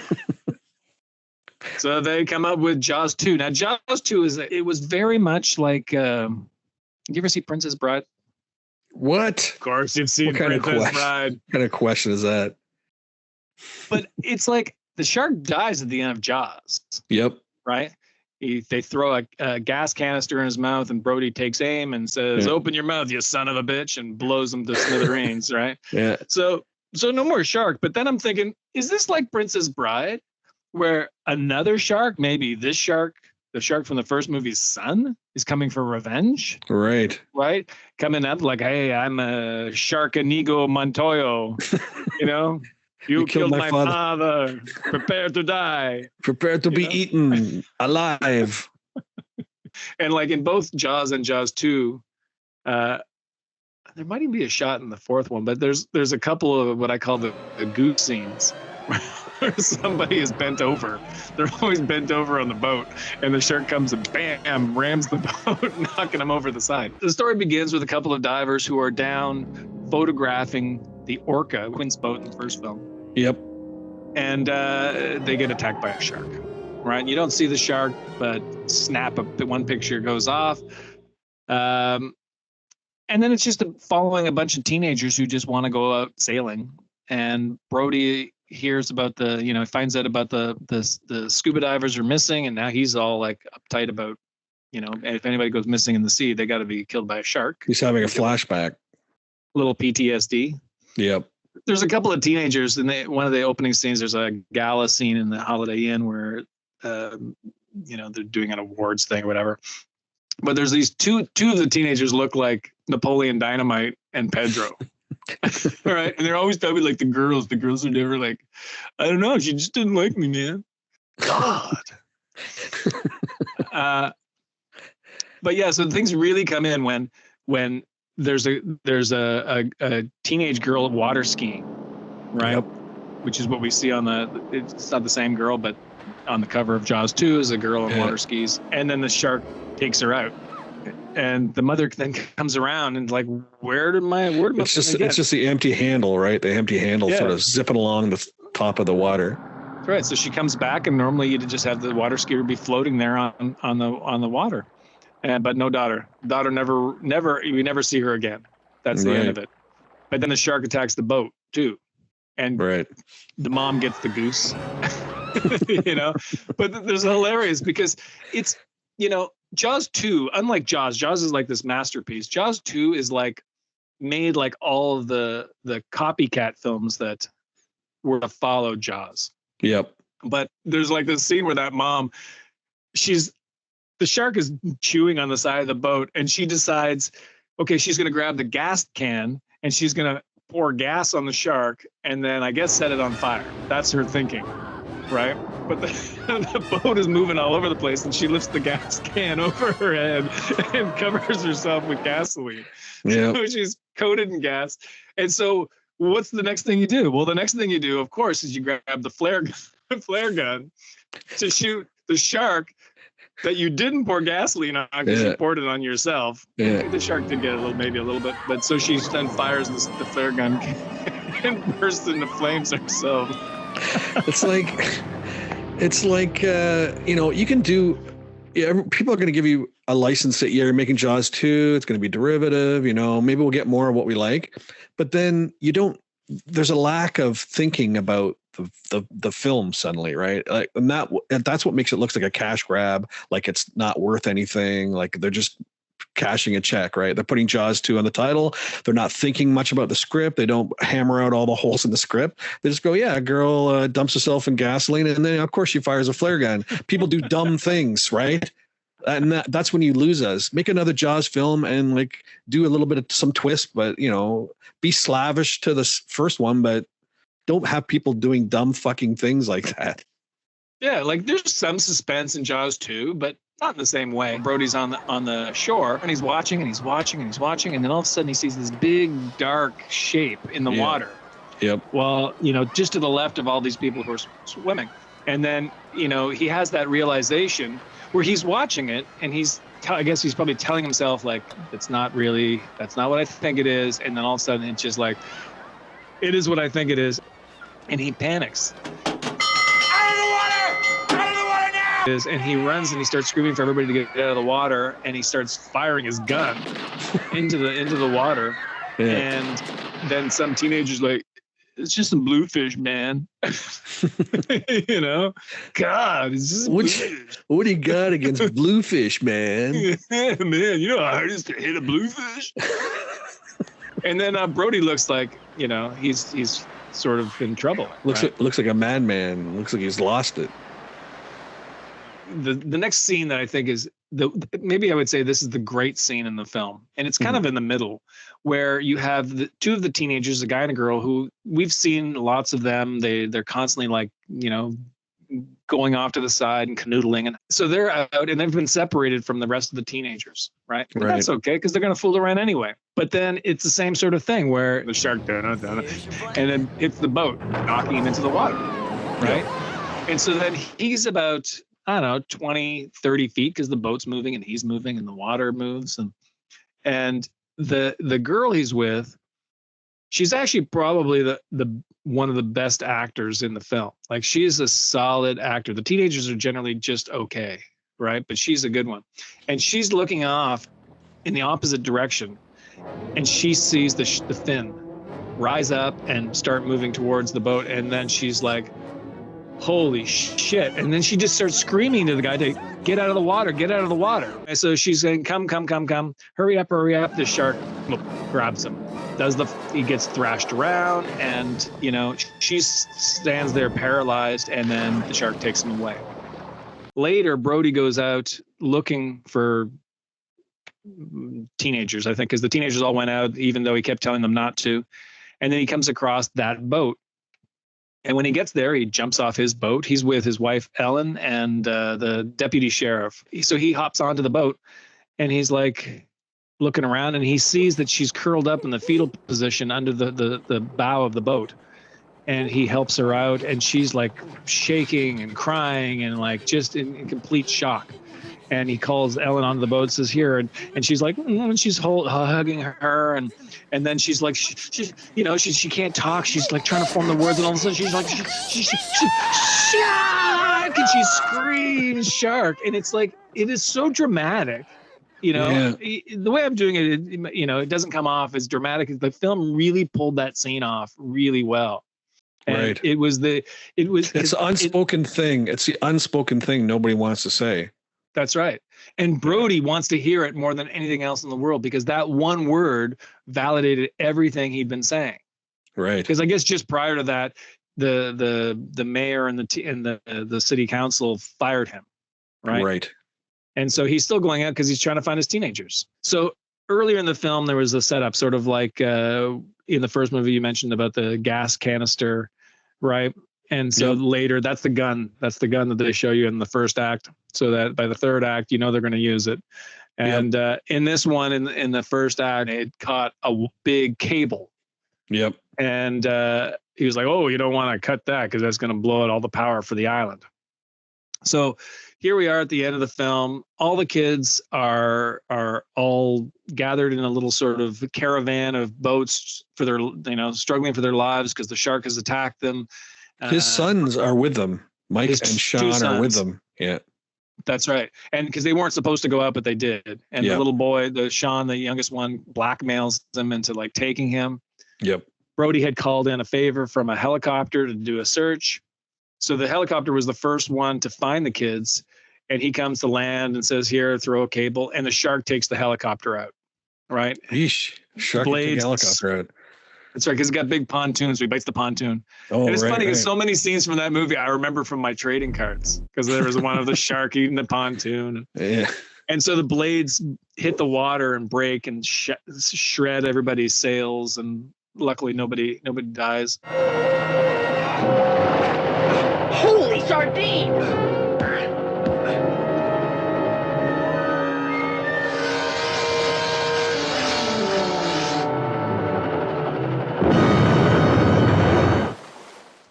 So they come up with Jaws 2. Now, Jaws 2 it was very much like, you ever see Princess Bride? What? Of course, you've seen Princess Bride. What kind of question is that? But it's like the shark dies at the end of Jaws. Yep. Right? They throw a gas canister in his mouth, and Brody takes aim and says, "Open your mouth, you son of a bitch," and blows him to smithereens. Right? Yeah. So no more shark. But then I'm thinking, is this like Princess Bride, where another shark, maybe this shark, the shark from the first movie's son, is coming for revenge? Right. Coming up like, hey, I'm a Sharkanigo Montoyo, You killed my father. Prepare to die. Prepare to be eaten alive. And like in both Jaws and Jaws 2, there might even be a shot in the fourth one, but there's a couple of what I call the goose scenes where somebody is bent over. They're always bent over on the boat, and the shark comes and bam, rams the boat, knocking them over the side. The story begins with a couple of divers who are down photographing the Orca, Quint's boat in the first film. Yep. And they get attacked by a shark, right? And you don't see the shark, but snap, one picture goes off. And then it's just following a bunch of teenagers who just want to go out sailing. And Brody hears about finds out about the scuba divers are missing, and now he's all like uptight about, if anybody goes missing in the sea, they got to be killed by a shark. He's having a flashback. Little PTSD. Yep. There's a couple of teenagers, and one of the opening scenes, there's a gala scene in the Holiday Inn where, they're doing an awards thing or whatever. But there's these two of the teenagers look like Napoleon Dynamite and Pedro. All right. And they're always talking like the girls. The girls are never like, I don't know. She just didn't like me, man. God. But yeah, so things really come in when there's a teenage girl water skiing, right? Yep. Which is what we see it's not the same girl, but on the cover of Jaws 2 is a girl on water skis. And then the shark takes her out. And the mother then comes around and like, where did my it's just the empty handle, right? The empty handle sort of zipping along the top of the water. Right. So she comes back, and normally you'd just have the water skier be floating there on the water. But no daughter. Daughter never. We never see her again. That's the end of it. But then the shark attacks the boat too, and the mom gets the goose. But there's hilarious because it's Jaws 2. Unlike Jaws is like this masterpiece. Jaws 2 is like made like all of the copycat films that were to follow Jaws. Yep. But there's like this scene where that mom, the shark is chewing on the side of the boat, and she decides, okay, she's going to grab the gas can and she's going to pour gas on the shark and then I guess set it on fire. That's her thinking. right? But the boat is moving all over the place, and she lifts the gas can over her head and covers herself with gasoline. Yeah. So she's coated in gas. And so what's the next thing you do? Well, the next thing you do, of course, is you grab the flare gun to shoot the shark that you didn't pour gasoline on because you poured it on yourself. Yeah. The shark did get maybe a little bit, but so she then fires the flare gun and bursts into flames herself. It's like you can do. People are going to give you a license that you're making Jaws 2. It's going to be derivative. Maybe we'll get more of what we like, but then you don't. There's a lack of thinking about the film suddenly, right? Like, and that's what makes it looks like a cash grab. Like it's not worth anything. Like they're just cashing a check, right? They're putting Jaws 2 on the title. They're not thinking much about the script. They don't hammer out all the holes in the script. They just go, yeah, a girl dumps herself in gasoline, and then of course she fires a flare gun. People do dumb things, right? And that's when you lose us. Make another Jaws film and like do a little bit of some twist, but be slavish to the first one, but don't have people doing dumb fucking things like that. Yeah, like there's some suspense in Jaws 2, but not in the same way. Brody's on the shore, and he's watching, and then all of a sudden he sees this big dark shape in the water. Yep. Well, just to the left of all these people who are swimming. And then, he has that realization where he's watching it, and I guess he's probably telling himself, like, that's not what I think it is. And then all of a sudden it's just like, it is what I think it is. And he panics. And he runs and he starts screaming for everybody to get out of the water, and he starts firing his gun into the water. Yeah. And then some teenager's like, it's just some bluefish, man. God, it's just bluefish. What do you got against bluefish, man? Yeah, man, how hard it is to hit a bluefish? And then Brody looks like, he's sort of in trouble. Looks like a madman. Looks like he's lost it. The next scene that I think is maybe I would say this is the great scene in the film, and it's kind of in the middle, where you have the two of the teenagers, a guy and a girl, who we've seen lots of them. They're constantly like going off to the side and canoodling, and so they're out and they've been separated from the rest of the teenagers, right? And that's okay because they're gonna fool around anyway. But then it's the same sort of thing where the shark and then hits the boat, knocking him into the water, right? Yeah. And so then he's about 20, 30 feet because the boat's moving and he's moving and the water moves. And the girl he's with, she's actually probably the one of the best actors in the film. Like, she is a solid actor. The teenagers are generally just okay, right? But she's a good one. And she's looking off in the opposite direction, and she sees the fin rise up and start moving towards the boat. And then she's like, holy shit. And then she just starts screaming to the guy to get out of the water, get out of the water. And so she's saying, come, hurry up. The shark grabs him. He gets thrashed around, and, she stands there paralyzed, and then the shark takes him away. Later, Brody goes out looking for teenagers, I think, because the teenagers all went out, even though he kept telling them not to. And then he comes across that boat. And when he gets there, he jumps off his boat. He's with his wife, Ellen, and the deputy sheriff. So he hops onto the boat, and he's like looking around, and he sees that she's curled up in the fetal position under the bow of the boat. And he helps her out, and she's like shaking and crying and like just in complete shock. And he calls Ellen onto the boat, says, here, and she's like, and she's hugging her, and then she's like, she can't talk. She's like trying to form the words, and all of a sudden she's like, shark, and she screams shark, and it's like, it is so dramatic, The way I'm doing it, it doesn't come off as dramatic. The film really pulled that scene off really well. And right. It's the unspoken thing. It's the unspoken thing nobody wants to say. That's right. And Brody wants to hear it more than anything else in the world, because that one word validated everything he'd been saying. Right. Because I guess just prior to that, the mayor and the city council fired him. Right. Right. And so he's still going out because he's trying to find his teenagers. So earlier in the film, there was a setup, sort of like in the first movie you mentioned about the gas canister, right? And so later, that's the gun that they show you in the first act, so that by the third act, they're going to use it. And in this one, in the first act, it caught a big cable. Yep. And he was like, "Oh, you don't want to cut that because that's going to blow out all the power for the island." So here we are at the end of the film. All the kids are all gathered in a little sort of caravan of boats for their, struggling for their lives because the shark has attacked them. His sons are with them. Mike and Sean are with them. Yeah. That's right. And because they weren't supposed to go out, but they did. And the little boy, Sean, the youngest one, blackmails them into like taking him. Yep. Brody had called in a favor from a helicopter to do a search. So the helicopter was the first one to find the kids, and he comes to land and says, "Here, throw a cable," and the shark takes the helicopter out. Right? Yeesh. Shark takes the helicopter out. That's right, because it's got big pontoons, so he bites the pontoon. Oh, and it's funny because so many scenes from that movie I remember from my trading cards, because there was one of the shark eating the pontoon. Yeah. And so the blades hit the water and break and shred everybody's sails, and luckily nobody dies. Holy sardines!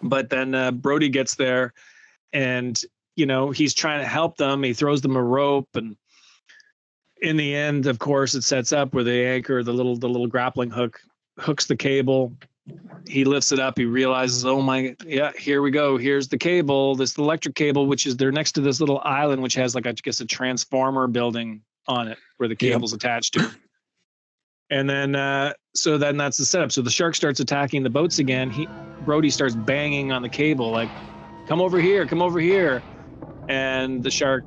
But then Brody gets there, and he's trying to help them. He throws them a rope, and in the end, of course, it sets up where they anchor the little grappling hook, hooks the cable. He lifts it up. He realizes, oh my, here we go. Here's the cable, this electric cable, which is they're next to this little island, which has like, I guess, a transformer building on it where the cable's attached to. And then, so then that's the setup. So the shark starts attacking the boats again. Brody starts banging on the cable, like, come over here. And the shark,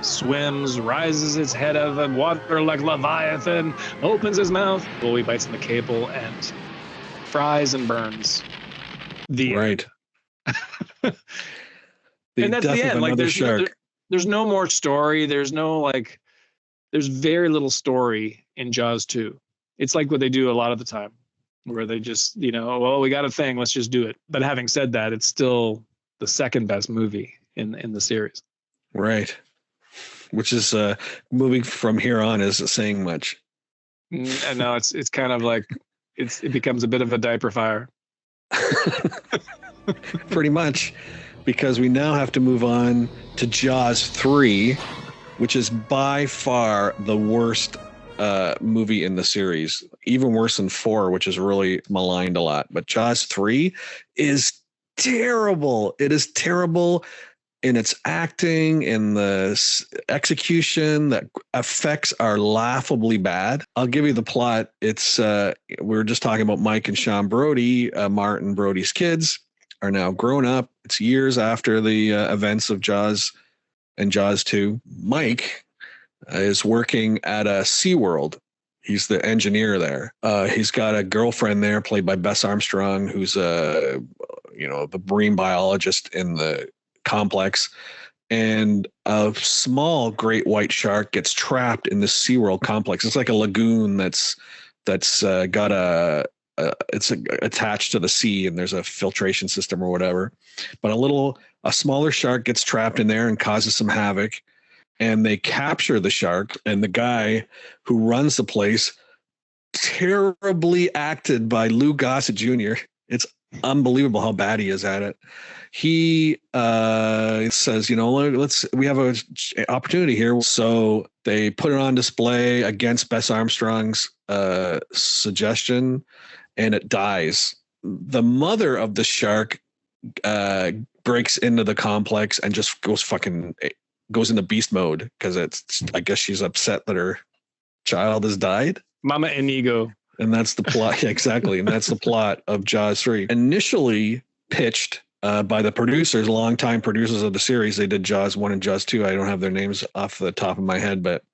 swims, rises its head out of the water like Leviathan, opens his mouth. Well, he bites on the cable and fries and burns. Right. And that's the end. Like there's no more story. There's very little story in Jaws 2. It's like what they do a lot of the time, where they just, we got a thing, let's just do it. But having said that, it's still the second best movie in the series. Right. Which is moving from here on isn't saying much. And now it's kind of like it becomes a bit of a diaper fire. Pretty much, because we now have to move on to Jaws 3, which is by far the worst movie in the series, even worse than 4, which is really maligned a lot. But Jaws 3 is terrible. It is terrible in its acting, in the execution. The effects are laughably bad. I'll give you the plot. It's we were just talking about Mike and Sean Brody. Martin Brody's kids are now grown up. It's years after the events of Jaws and Jaws 2. Mike is working at a SeaWorld. He's the engineer there. He's got a girlfriend there played by Bess Armstrong, who's the marine biologist in the complex. And a small great white shark gets trapped in the SeaWorld complex. It's like a lagoon that's got it's attached to the sea, and there's a filtration system or whatever. But a smaller shark gets trapped in there and causes some havoc. And they capture the shark, and the guy who runs the place, terribly acted by Lou Gossett Jr. It's unbelievable how bad he is at it. He says, we have an opportunity here. So they put it on display against Bess Armstrong's suggestion, and it dies. The mother of the shark breaks into the complex and just goes into beast mode, because I guess she's upset that her child has died. Mama Inigo. And that's the plot. Exactly. And that's the plot of Jaws 3. Initially pitched by the producers, longtime producers of the series. They did Jaws 1 and Jaws 2. I don't have their names off the top of my head, but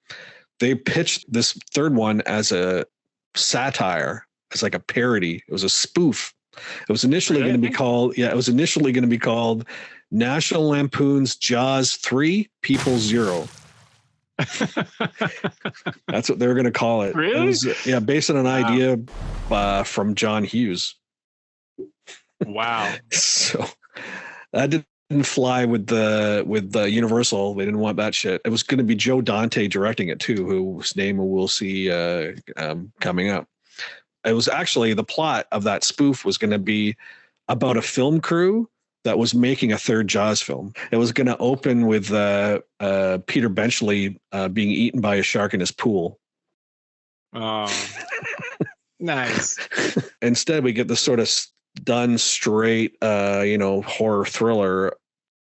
they pitched this third one as a satire, as like a parody. It was a spoof. It was initially going to be called National Lampoon's Jaws 3 People Zero. That's what they were going to call it. Really? It was, based on an idea from John Hughes. Wow. So that didn't fly with the Universal. They didn't want that shit. It was going to be Joe Dante directing it too, whose name we'll see coming up. It was actually, the plot of that spoof was going to be about a film crew that was making a third Jaws film. It was going to open with Peter Benchley being eaten by a shark in his pool. Oh, nice. Instead, we get this sort of done straight, horror thriller.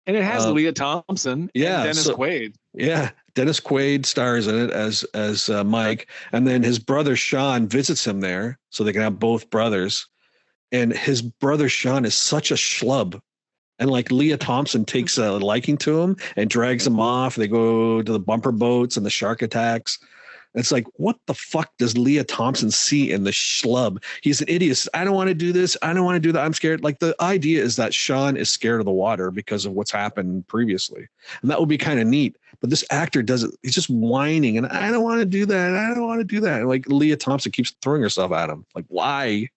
And it has Lea Thompson and Dennis Quaid. Yeah, Dennis Quaid stars in it as Mike. And then his brother Sean visits him there so they can have both brothers. And his brother Sean is such a schlub. And like Lea Thompson takes a liking to him and drags him off. They go to the bumper boats and the shark attacks. It's like, what the fuck does Lea Thompson see in the schlub? He's an idiot. I don't want to do this. I don't want to do that. I'm scared. Like, the idea is that Sean is scared of the water because of what's happened previously. And that would be kind of neat. But this actor does it. He's just whining. And I don't want to do that. I don't want to do that. And like Lea Thompson keeps throwing herself at him. Like, why?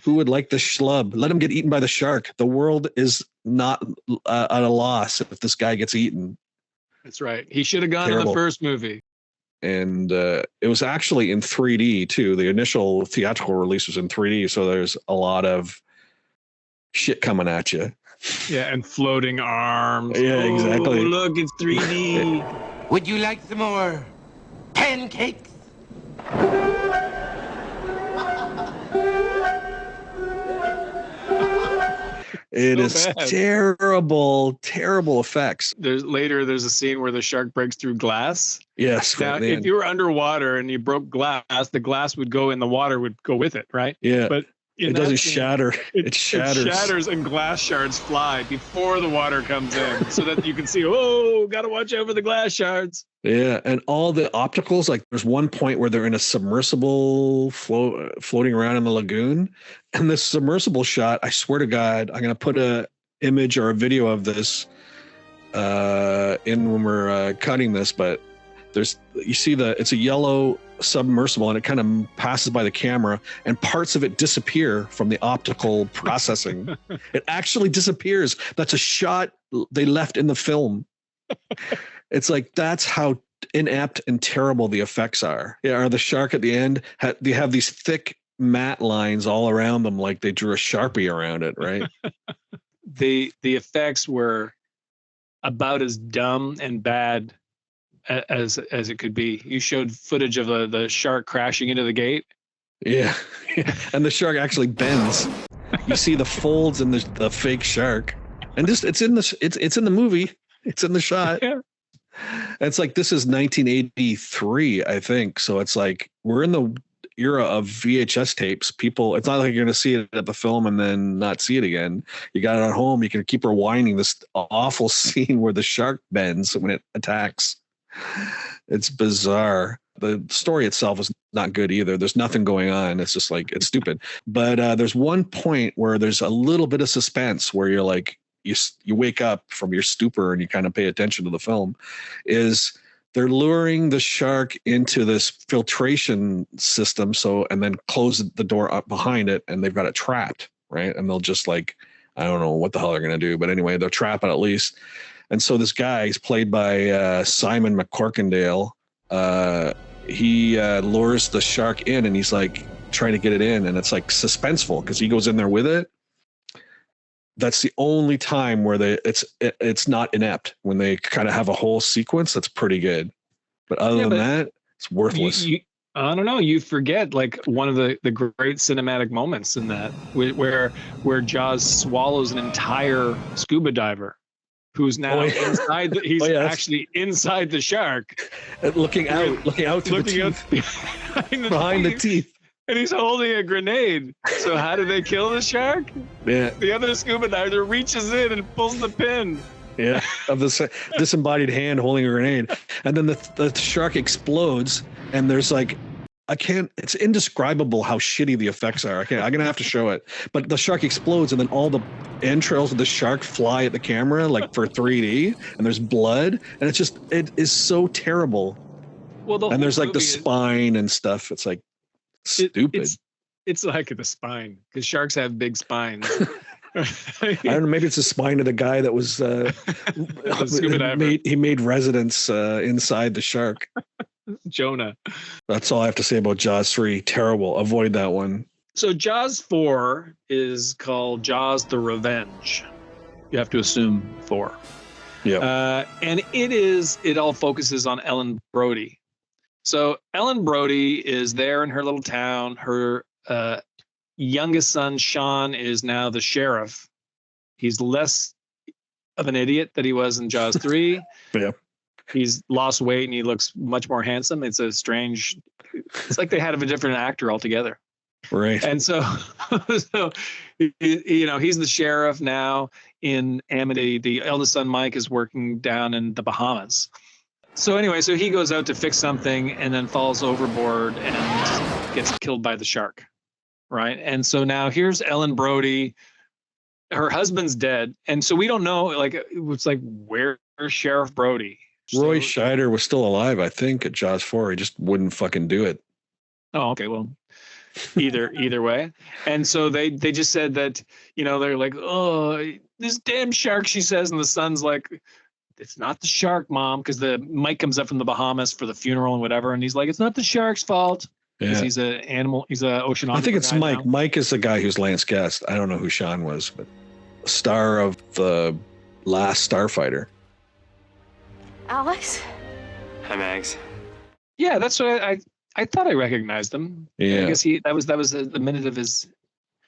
Who would like the schlub? Let him get eaten by the shark. The world is not at a loss if this guy gets eaten. That's right. He should have gone in the first movie. And it was actually in 3D too. The initial theatrical release was in 3D, so there's a lot of shit coming at you. Yeah, and floating arms. Yeah, exactly. Oh, look, it's 3D. Would you like some more pancakes? It is terrible, terrible effects. There's a scene where the shark breaks through glass. Yes. Now, if you were underwater and you broke glass, the glass would go in the water, would go with it, right? Yeah. But it doesn't shatter. It shatters. It shatters and glass shards fly before the water comes in so that you can see, got to watch out for the glass shards. Yeah. And all the opticals, like there's one point where they're in a submersible floating around in the lagoon. And this submersible shot, I swear to God, I'm going to put a image or a video of this in when we're cutting this, but you see it's a yellow submersible and it kind of passes by the camera and parts of it disappear from the optical processing. It actually disappears. That's a shot they left in the film. It's like, that's how inept and terrible the effects are. Yeah, or the shark at the end, they have these thick matte lines all around them like they drew a Sharpie around it, right? The effects were about as dumb and bad as it could be. You showed footage of the shark crashing into the gate. Yeah. And the shark actually bends. You see the folds in the fake shark. And it's in the movie. It's in the shot. Yeah. It's like, this is 1983, I think. So it's like, we're in the era of VHS tapes. People, it's not like you're going to see it at the film and then not see it again. You got it at home. You can keep rewinding this awful scene where the shark bends when it attacks. It's bizarre. The story itself is not good either. There's nothing going on. It's just like, it's stupid. But there's one point where there's a little bit of suspense where you're like, you wake up from your stupor and you kind of pay attention to the film. Is they're luring the shark into this filtration system, and then close the door up behind it, and they've got it trapped, right? And they'll just like, I don't know what the hell they're gonna do, but anyway, they'll trap it at least. And so this guy, he's played by Simon McCorkindale. He lures the shark in, and he's like trying to get it in, and it's like suspenseful because he goes in there with it. That's the only time where it's not inept, when they kind of have a whole sequence that's pretty good. But other than that, it's worthless. I don't know. You forget like one of the great cinematic moments in that, where Jaws swallows an entire scuba diver, who's now inside. He's actually inside the shark, looking out through the teeth. Behind the teeth. And he's holding a grenade. So how do they kill the shark? Yeah. The other scuba diver reaches in and pulls the pin. Yeah, of this disembodied hand holding a grenade. And then the shark explodes, and there's like, it's indescribable how shitty the effects are. I'm going to have to show it. But the shark explodes, and then all the entrails of the shark fly at the camera, like for 3D, and there's blood. And it is so terrible. Well, and there's like the spine and stuff. It's like, stupid. It's like the spine, because sharks have big spines. I don't know. Maybe it's the spine of the guy that was he made residence inside the shark. Jonah. That's all I have to say about Jaws 3. Terrible. Avoid that one. So Jaws 4 is called Jaws the Revenge. You have to assume 4. Yeah. And it all focuses on Ellen Brody. So Ellen Brody is there in her little town. Her youngest son, Sean, is now the sheriff. He's less of an idiot than he was in Jaws 3. Yeah. He's lost weight and he looks much more handsome. It's like they had a different actor altogether. Right. And so he's the sheriff now in Amity. The eldest son, Mike, is working down in the Bahamas. So anyway, so he goes out to fix something and then falls overboard and gets killed by the shark. Right. And so now here's Ellen Brody. Her husband's dead. And so we don't know, like, it's like, where's Sheriff Brody? Roy Scheider was still alive, I think, at Jaws 4. He just wouldn't fucking do it. Oh, okay. Well, either way. And so they just said that, they're like, oh, this damn shark, she says. And the son's like, it's not the shark, Mom, because the Mike comes up from the Bahamas for the funeral and whatever. And he's like, it's not the shark's fault. Yeah. He's an animal. He's an oceanographer. I think it's Mike. Now. Mike is the guy who's Lance Guest. I don't know who Sean was, but star of the Last Starfighter. Alex? Hi, Max. Yeah, that's what I thought I recognized him. Yeah, I guess that was the minute of his.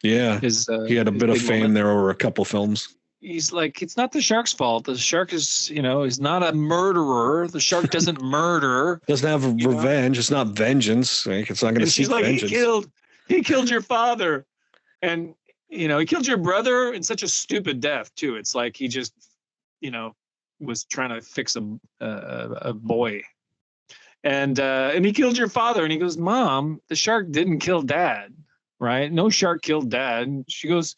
Yeah, he had a bit of fame moment. There over a couple films. He's like, it's not the shark's fault. The shark is not a murderer. The shark doesn't murder. Doesn't have revenge. It's not vengeance. Like, it's not going to seek like, vengeance. He killed your father, and he killed your brother in such a stupid death too. It's like he just was trying to fix a boy, and he killed your father. And he goes, Mom, the shark didn't kill Dad, right? No shark killed Dad. And he goes,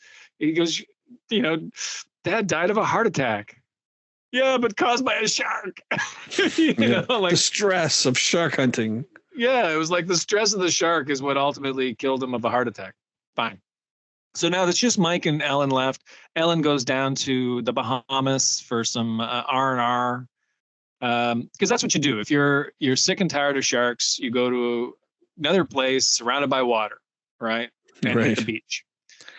Dad died of a heart attack. Yeah, but caused by a shark. The stress of shark hunting. Yeah, it was like the stress of the shark is what ultimately killed him of a heart attack. Fine. So now it's just Mike and Ellen left. Ellen goes down to the Bahamas for some R&R, because that's what you do. If you're sick and tired of sharks, you go to another place surrounded by water, right? And hit the beach.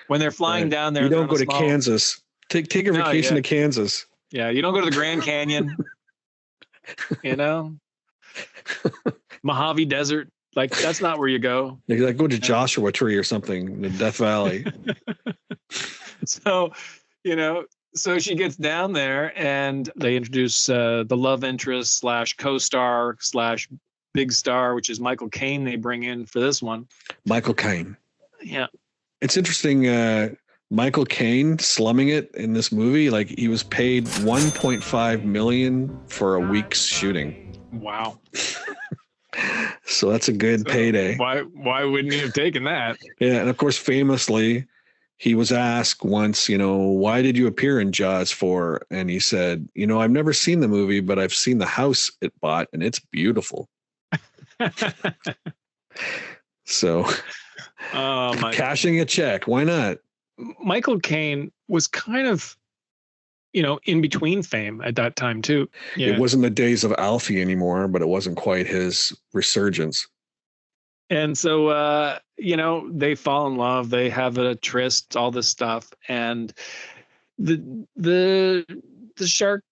When they're flying down there, you don't go to Kansas. Take a vacation to Kansas. Yeah, you don't go to the Grand Canyon. Mojave Desert. Like, that's not where you go. Like, go to Joshua Tree or something, the Death Valley. So she gets down there and they introduce the love interest / co-star / big star, which is Michael Caine. They bring in for this one. Michael Caine. Yeah. It's interesting. Michael Caine slumming it in this movie. Like, he was paid $1.5 million for a week's shooting. Wow. So that's a good payday. Why wouldn't he have taken that? Yeah, and of course, famously, he was asked once, why did you appear in Jaws 4? And he said, I've never seen the movie, but I've seen the house it bought, and it's beautiful. So, cashing a check, why not? Michael Caine was kind of, in between fame at that time too. Yeah. It wasn't the days of Alfie anymore, but it wasn't quite his resurgence. And so, they fall in love. They have a tryst, all this stuff, and the shark,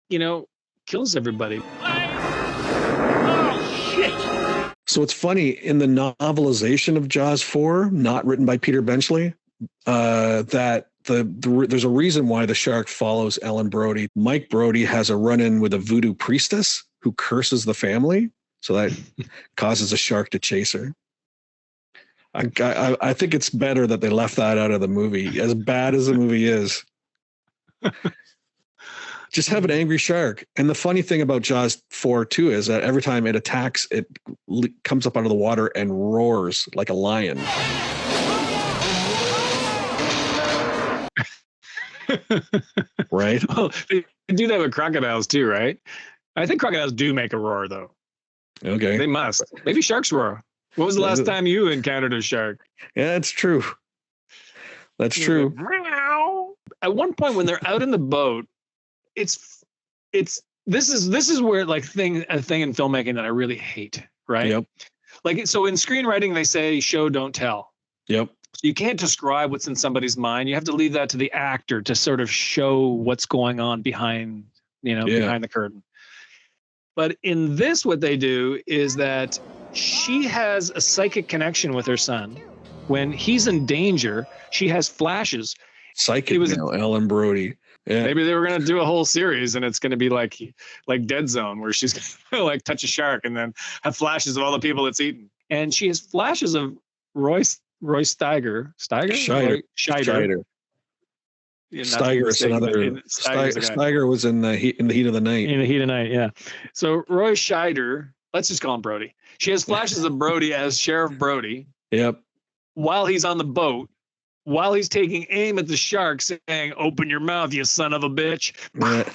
kills everybody. Oh shit! So it's funny, in the novelization of Jaws 4, not written by Peter Benchley, that there's a reason why the shark follows Ellen Brody. Mike Brody has a run-in with a voodoo priestess who curses the family, so that causes a shark to chase her. I think it's better that they left that out of the movie, as bad as the movie is. Just have an angry shark. And the funny thing about Jaws 4 too is that every time it attacks, it comes up out of the water and roars like a lion. Right? Well, they do that with crocodiles too, right? I think crocodiles do make a roar though. Okay. They must. Maybe sharks roar. What was the last time you encountered a shark? Yeah, that's true. That's true. At one point when they're out in the boat, this is where like a thing in filmmaking that I really hate, right? Yep. Like, so in screenwriting, they say show, don't tell. Yep. So you can't describe what's in somebody's mind. You have to leave that to the actor to sort of show what's going on behind the curtain. But in this, what they do is that she has a psychic connection with her son. When he's in danger, she has flashes. Psychic, Ellen Brody. Yeah. Maybe they were going to do a whole series, and it's going to be like Dead Zone, where she's going to like touch a shark and then have flashes of all the people it's eaten. And she has flashes of Roy Scheider. Scheider. Steiger is another. Steiger was in the heat of the night. In the heat of night, yeah. So Roy Scheider, let's just call him Brody. She has flashes of Brody as Sheriff Brody. Yep. While he's on the boat, while he's taking aim at the shark, saying, "Open your mouth, you son of a bitch." Yeah.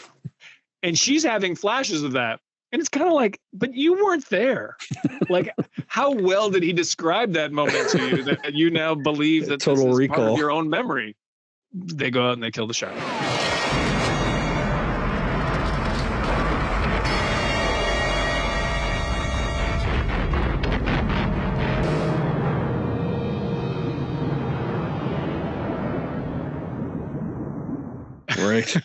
And she's having flashes of that. And it's kind of like, but you weren't there. Like, how well did he describe that moment to you that you now believe that total this is recall. part of your own memory? They go out and they kill the shark. Right.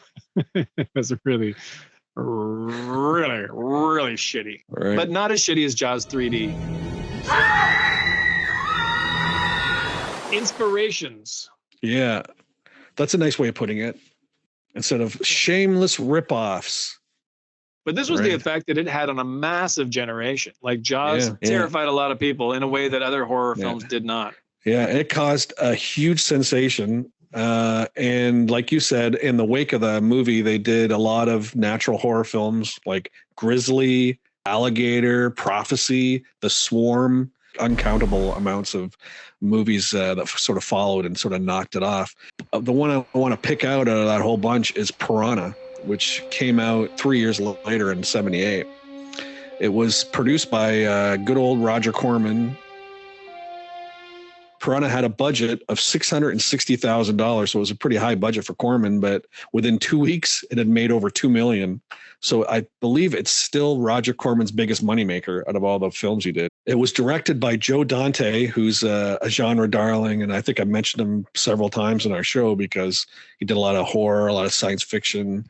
It was really, really, really shitty. Right. But not as shitty as Jaws 3D. Inspirations. Yeah. That's a nice way of putting it. Instead of shameless ripoffs. But this was the effect that it had on a massive generation. Like Jaws terrified a lot of people in a way that other horror films did not. Yeah, it caused a huge sensation. And like you said, in the wake of the movie, they did a lot of natural horror films like Grizzly, Alligator, Prophecy, The Swarm, uncountable amounts of movies that sort of followed and sort of knocked it off. The one I want to pick out of that whole bunch is Piranha, which came out 3 years later in 1978. It was produced by good old Roger Corman. Piranha had a budget of $660,000, so it was a pretty high budget for Corman, but within 2 weeks, it had made over $2 million. So I believe it's still Roger Corman's biggest moneymaker out of all the films he did. It was directed by Joe Dante, who's a genre darling, and I think I mentioned him several times in our show because he did a lot of horror, a lot of science fiction.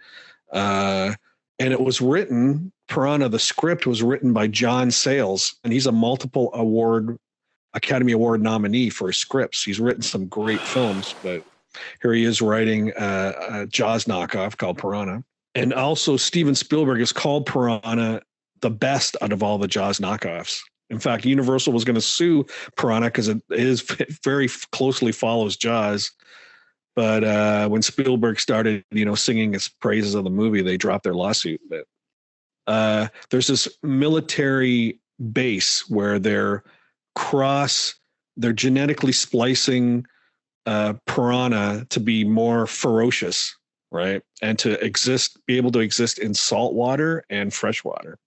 And it was written, Piranha, the script was written by John Sayles, and he's a multiple Academy Award nominee for his scripts. He's written some great films, but here he is writing a Jaws knockoff called Piranha. And also Steven Spielberg has called Piranha the best out of all the Jaws knockoffs. In fact, Universal was going to sue Piranha because it very closely follows Jaws. But when Spielberg started, singing his praises of the movie, they dropped their lawsuit. But there's this military base where they're genetically splicing piranha to be more ferocious, right? And to be able to exist in salt water and fresh water.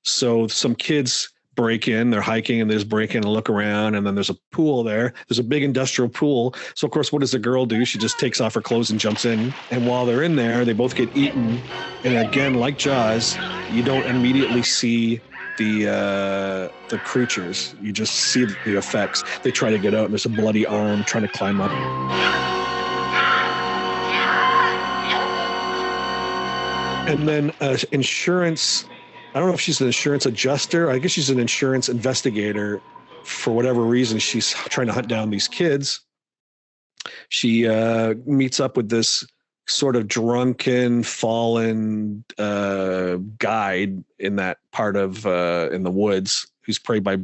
So some kids break in, they're hiking and they just break in and look around, and then there's a pool there. There's a big industrial pool. So of course, what does the girl do? She just takes off her clothes and jumps in. And while they're in there, they both get eaten. And again, like Jaws, you don't immediately see the creatures. You just see the effects. They try to get out, and there's a bloody arm trying to climb up. And then insurance, I don't know if she's an insurance adjuster. I guess she's an insurance investigator. For whatever reason, she's trying to hunt down these kids. She meets up with this sort of drunken, fallen guide in that part of in the woods, who's played by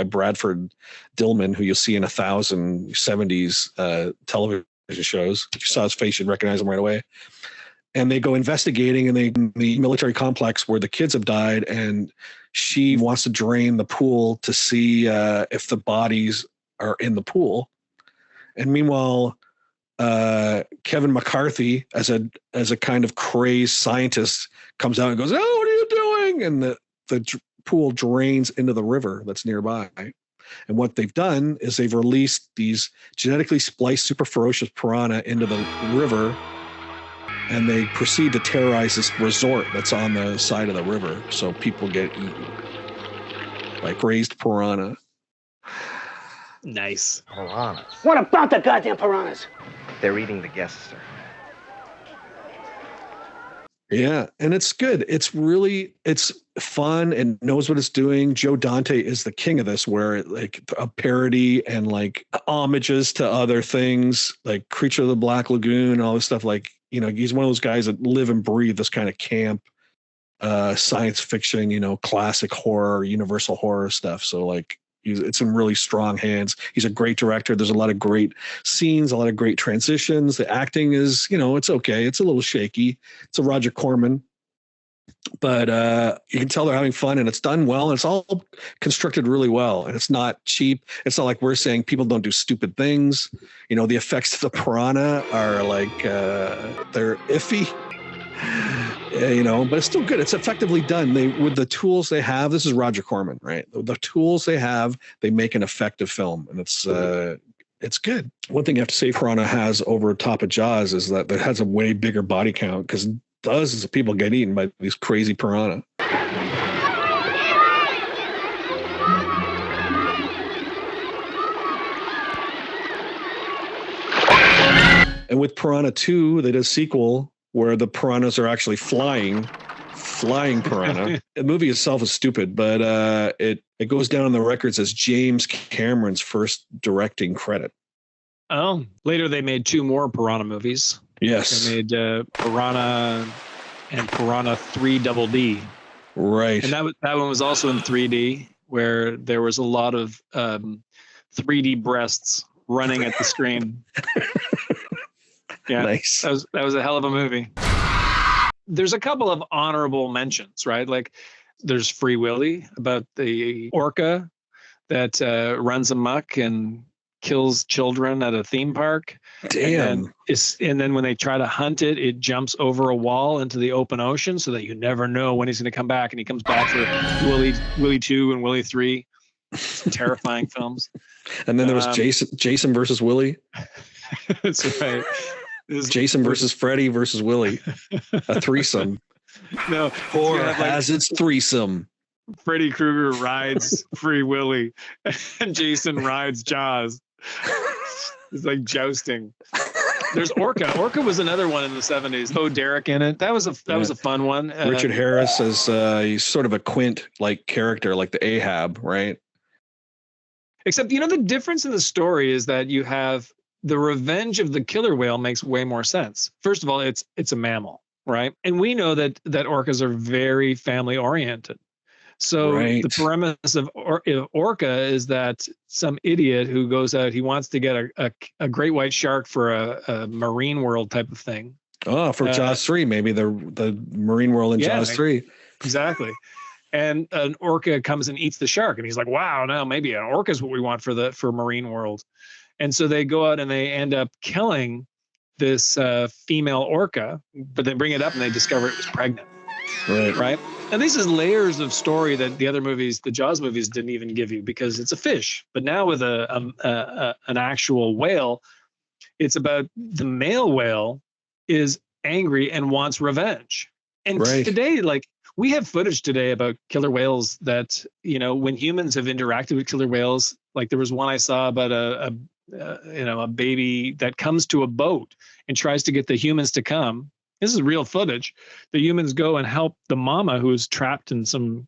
Bradford Dillman, who you'll see in 1,000 70s television shows. If you saw his face, you'd recognize him right away. And they go investigating in the military complex where the kids have died, and she wants to drain the pool to see if the bodies are in the pool. And meanwhile, Kevin McCarthy, as a kind of crazed scientist, comes out and goes, "Oh, what are you doing?" And pool drains into the river that's nearby. And what they've done is they've released these genetically spliced super ferocious piranha into the river, and they proceed to terrorize this resort that's on the side of the river. So people get eaten like raised piranha. Nice. Piranhas. What about the goddamn piranhas? They're eating the guests, sir. Yeah, and it's good. It's fun and knows what it's doing. Joe Dante is the king of this, where it, like a parody and like homages to other things like Creature of the Black Lagoon, all this stuff. Like, you know, he's one of those guys that live and breathe this kind of camp, science fiction, you know, classic horror, universal horror stuff. So like, it's in really strong hands. He's a great director. There's a lot of great scenes, a lot of great transitions. The acting is, you know, it's okay. It's a little shaky. It's a Roger Corman, but you can tell they're having fun, and it's done well. And it's all constructed really well, and it's not cheap. It's not like we're saying people don't do stupid things. You know, the effects of the piranha are like they're iffy. You know, but it's still good. It's effectively done. With the tools they have, this is Roger Corman, right? The tools they have, they make an effective film, and it's good. One thing you have to say Piranha has over top of Jaws is that it has a way bigger body count, because dozens of people get eaten by these crazy piranha. And with Piranha 2, they did a sequel where the piranhas are actually flying piranha. The movie itself is stupid, but it goes down on the records as James Cameron's first directing credit. Oh, later they made 2 more Piranha movies. Yes. They made Piranha and Piranha 3 Double D. Right. And that one was also in 3D, where there was a lot of 3D breasts running at the screen. Yeah, nice. That was a hell of a movie. There's a couple of honorable mentions, right? Like there's Free Willy, about the orca that runs amok and kills children at a theme park. Damn. And then when they try to hunt it, it jumps over a wall into the open ocean, so that you never know when he's going to come back. And he comes back for Willy 2 and Willy 3. Terrifying films. And then there was Jason versus Willy. That's right. Jason versus Freddy versus Willy, a threesome. No, horror has its threesome. Freddy Krueger rides Free Willy, and Jason rides Jaws. It's like jousting. There's Orca. Orca was another one in the 70s. Bo Derek in it. That was a fun one. Richard Harris as he's sort of a Quint like character, like the Ahab, right? Except, you know, the difference in the story is that you have the revenge of the killer whale makes way more sense. First of all, it's a mammal, right? And we know that orcas are very family oriented. So the premise of Orca is that some idiot who goes out, he wants to get a great white shark for a marine world type of thing. Oh, for Jaws 3, maybe the marine world in Jaws 3. Exactly. And an orca comes and eats the shark, and he's like, wow, no, maybe an orca is what we want for marine world. And so they go out and they end up killing this female orca, but they bring it up and they discover it was pregnant. Right. And this is layers of story that the other movies, the Jaws movies, didn't even give you, because it's a fish. But now with an actual whale, it's about the male whale is angry and wants revenge. And today, like, we have footage today about killer whales that, you know, when humans have interacted with killer whales, like there was one I saw about a baby that comes to a boat and tries to get the humans to come. This is real footage. The humans go and help the mama who is trapped in some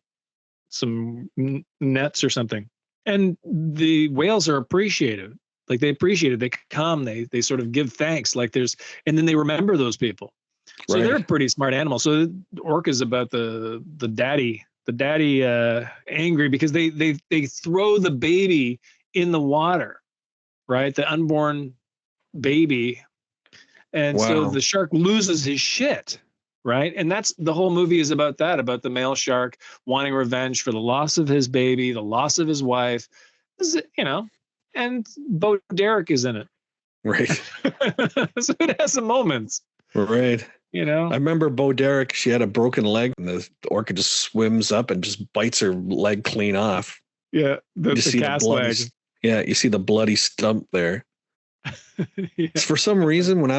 nets or something. And the whales are appreciative. Like, they appreciate it. They come, they sort of give thanks. Like and then they remember those people. So they're a pretty smart animal. So the orca's about the daddy angry because they throw the baby in the water, right? The unborn baby. And so the shark loses his shit, right? And that's the whole movie is about that, about the male shark wanting revenge for the loss of his baby, the loss of his wife, and Bo Derek is in it. Right. So it has some moments. Right. You know, I remember Bo Derek. She had a broken leg, and the orca just swims up and just bites her leg clean off. Yeah, the cast leg. Yeah, you see the bloody stump there. Yeah. For some reason,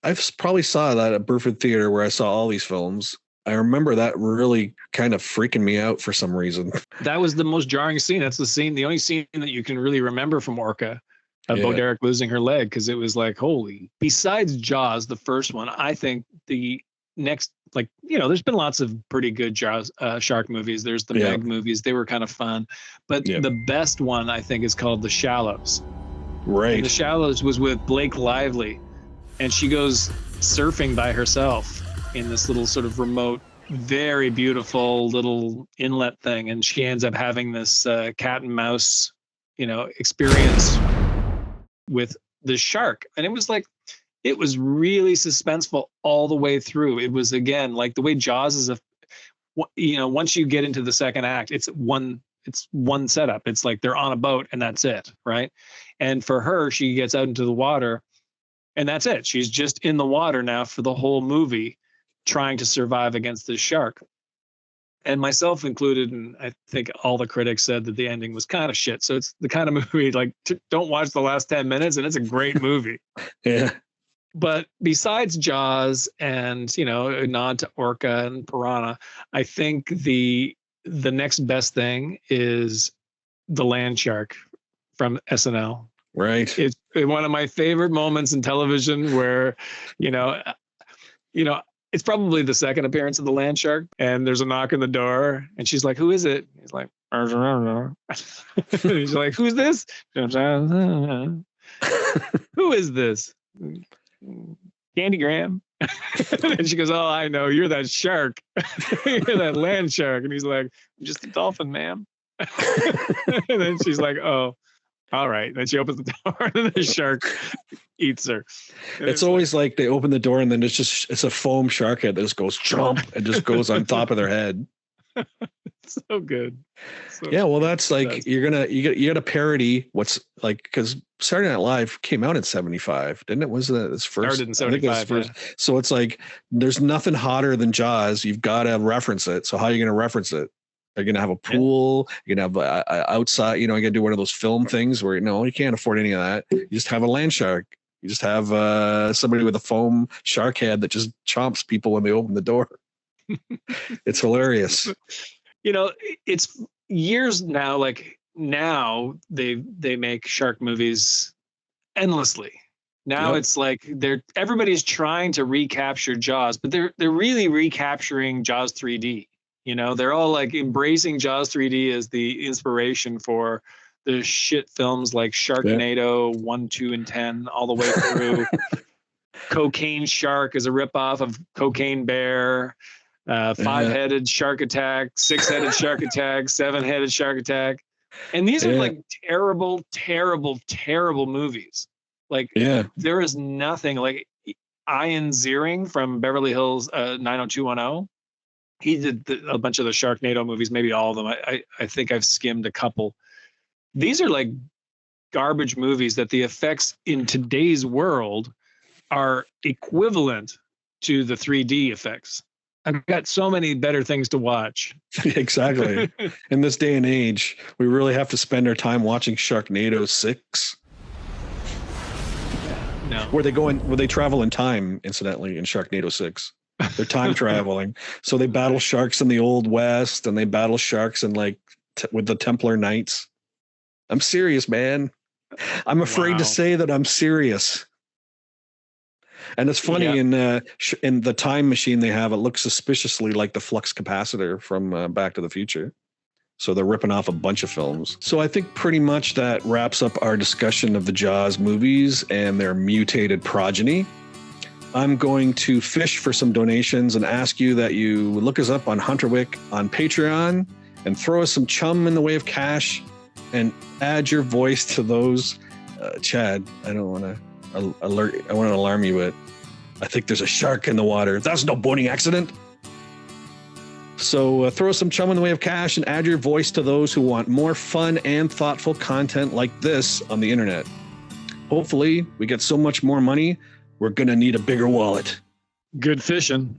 I probably saw that at Burford Theater where I saw all these films. I remember that really kind of freaking me out for some reason. That was the most jarring scene. That's the only scene that you can really remember from Orca. Bo Derek losing her leg, because it was like, holy. Besides Jaws, the first one, I think the next, like, you know, there's been lots of pretty good Jaws shark movies. There's the Meg movies. They were kind of fun. But the best one, I think, is called The Shallows. Right. And The Shallows was with Blake Lively. And she goes surfing by herself in this little sort of remote, very beautiful little inlet thing. And she ends up having this cat and mouse, you know, experience with the shark. And it was really suspenseful all the way through. It was, again, like the way Jaws is once you get into the second act, it's one setup. It's like they're on a boat and that's it, right? And for her, she gets out into the water and that's it. She's just in the water now for the whole movie, trying to survive against this shark. And myself included, and I think all the critics said that the ending was kind of shit. So it's the kind of movie, like, don't watch the last 10 minutes, and it's a great movie. Yeah. But besides Jaws and, you know, a nod to Orca and Piranha, I think the next best thing is the land shark from SNL. Right. It's one of my favorite moments in television where, you know, it's probably the second appearance of the land shark, and there's a knock on the door, and she's like, "Who is it?" He's like, he's like, "Who's this?" Who is this? Candy Graham. And she goes, "Oh, I know, you're that shark. You're that land shark." And he's like, "I'm just a dolphin, ma'am." And then she's like, "Oh, all right." Then she opens the door and the shark eats her. And it's always like they open the door and then it's a foam shark head that just goes chomp and just goes on top of their head. So good. Well, that's like, you got to parody what's like, because Saturday Night Live came out in 75, didn't it? Was it its first? Started in 75. Yeah. So it's like, there's nothing hotter than Jaws. You've got to reference it. So how are you going to reference it? Are you going to have a pool? You're going to have outside, you know, you got to do one of those film things where, no, you can't afford any of that. You just have a land shark. You just have somebody with a foam shark head that just chomps people when they open the door. It's hilarious. You know, it's years now. Like, now they make shark movies endlessly. Now it's like everybody's trying to recapture Jaws, but they're really recapturing Jaws 3D. You know, they're all like embracing Jaws 3D as the inspiration for the shit films like Sharknado 1, 2, and 10 all the way through. Cocaine Shark is a ripoff of Cocaine Bear. 5-headed Shark Attack, 6-headed Shark Attack, 7-headed Shark Attack. And these are like terrible, terrible, terrible movies. Like, there is nothing like Ian Ziering from Beverly Hills 90210. He did a bunch of the Sharknado movies, maybe all of them. I think I've skimmed a couple. These are like garbage movies that the effects in today's world are equivalent to the 3D effects. I've got so many better things to watch. Exactly. In this day and age, we really have to spend our time watching Sharknado 6. No. Where they travel in time, incidentally, in Sharknado 6. They're time traveling. So they battle sharks in the Old West, and they battle sharks in like with the Templar Knights. I'm serious, man. I'm afraid to say that I'm serious. And it's funny, in the time machine they have, it looks suspiciously like the flux capacitor from Back to the Future. So they're ripping off a bunch of films. So I think pretty much that wraps up our discussion of the Jaws movies and their mutated progeny. I'm going to fish for some donations and ask you that you look us up on Hunterwick on Patreon and throw us some chum in the way of cash and add your voice to those. Chad, I don't want to I want to alarm you, but I think there's a shark in the water. That's no boating accident. So throw some chum in the way of cash and add your voice to those who want more fun and thoughtful content like this on the internet. Hopefully, we get so much more money, we're going to need a bigger wallet. Good fishing.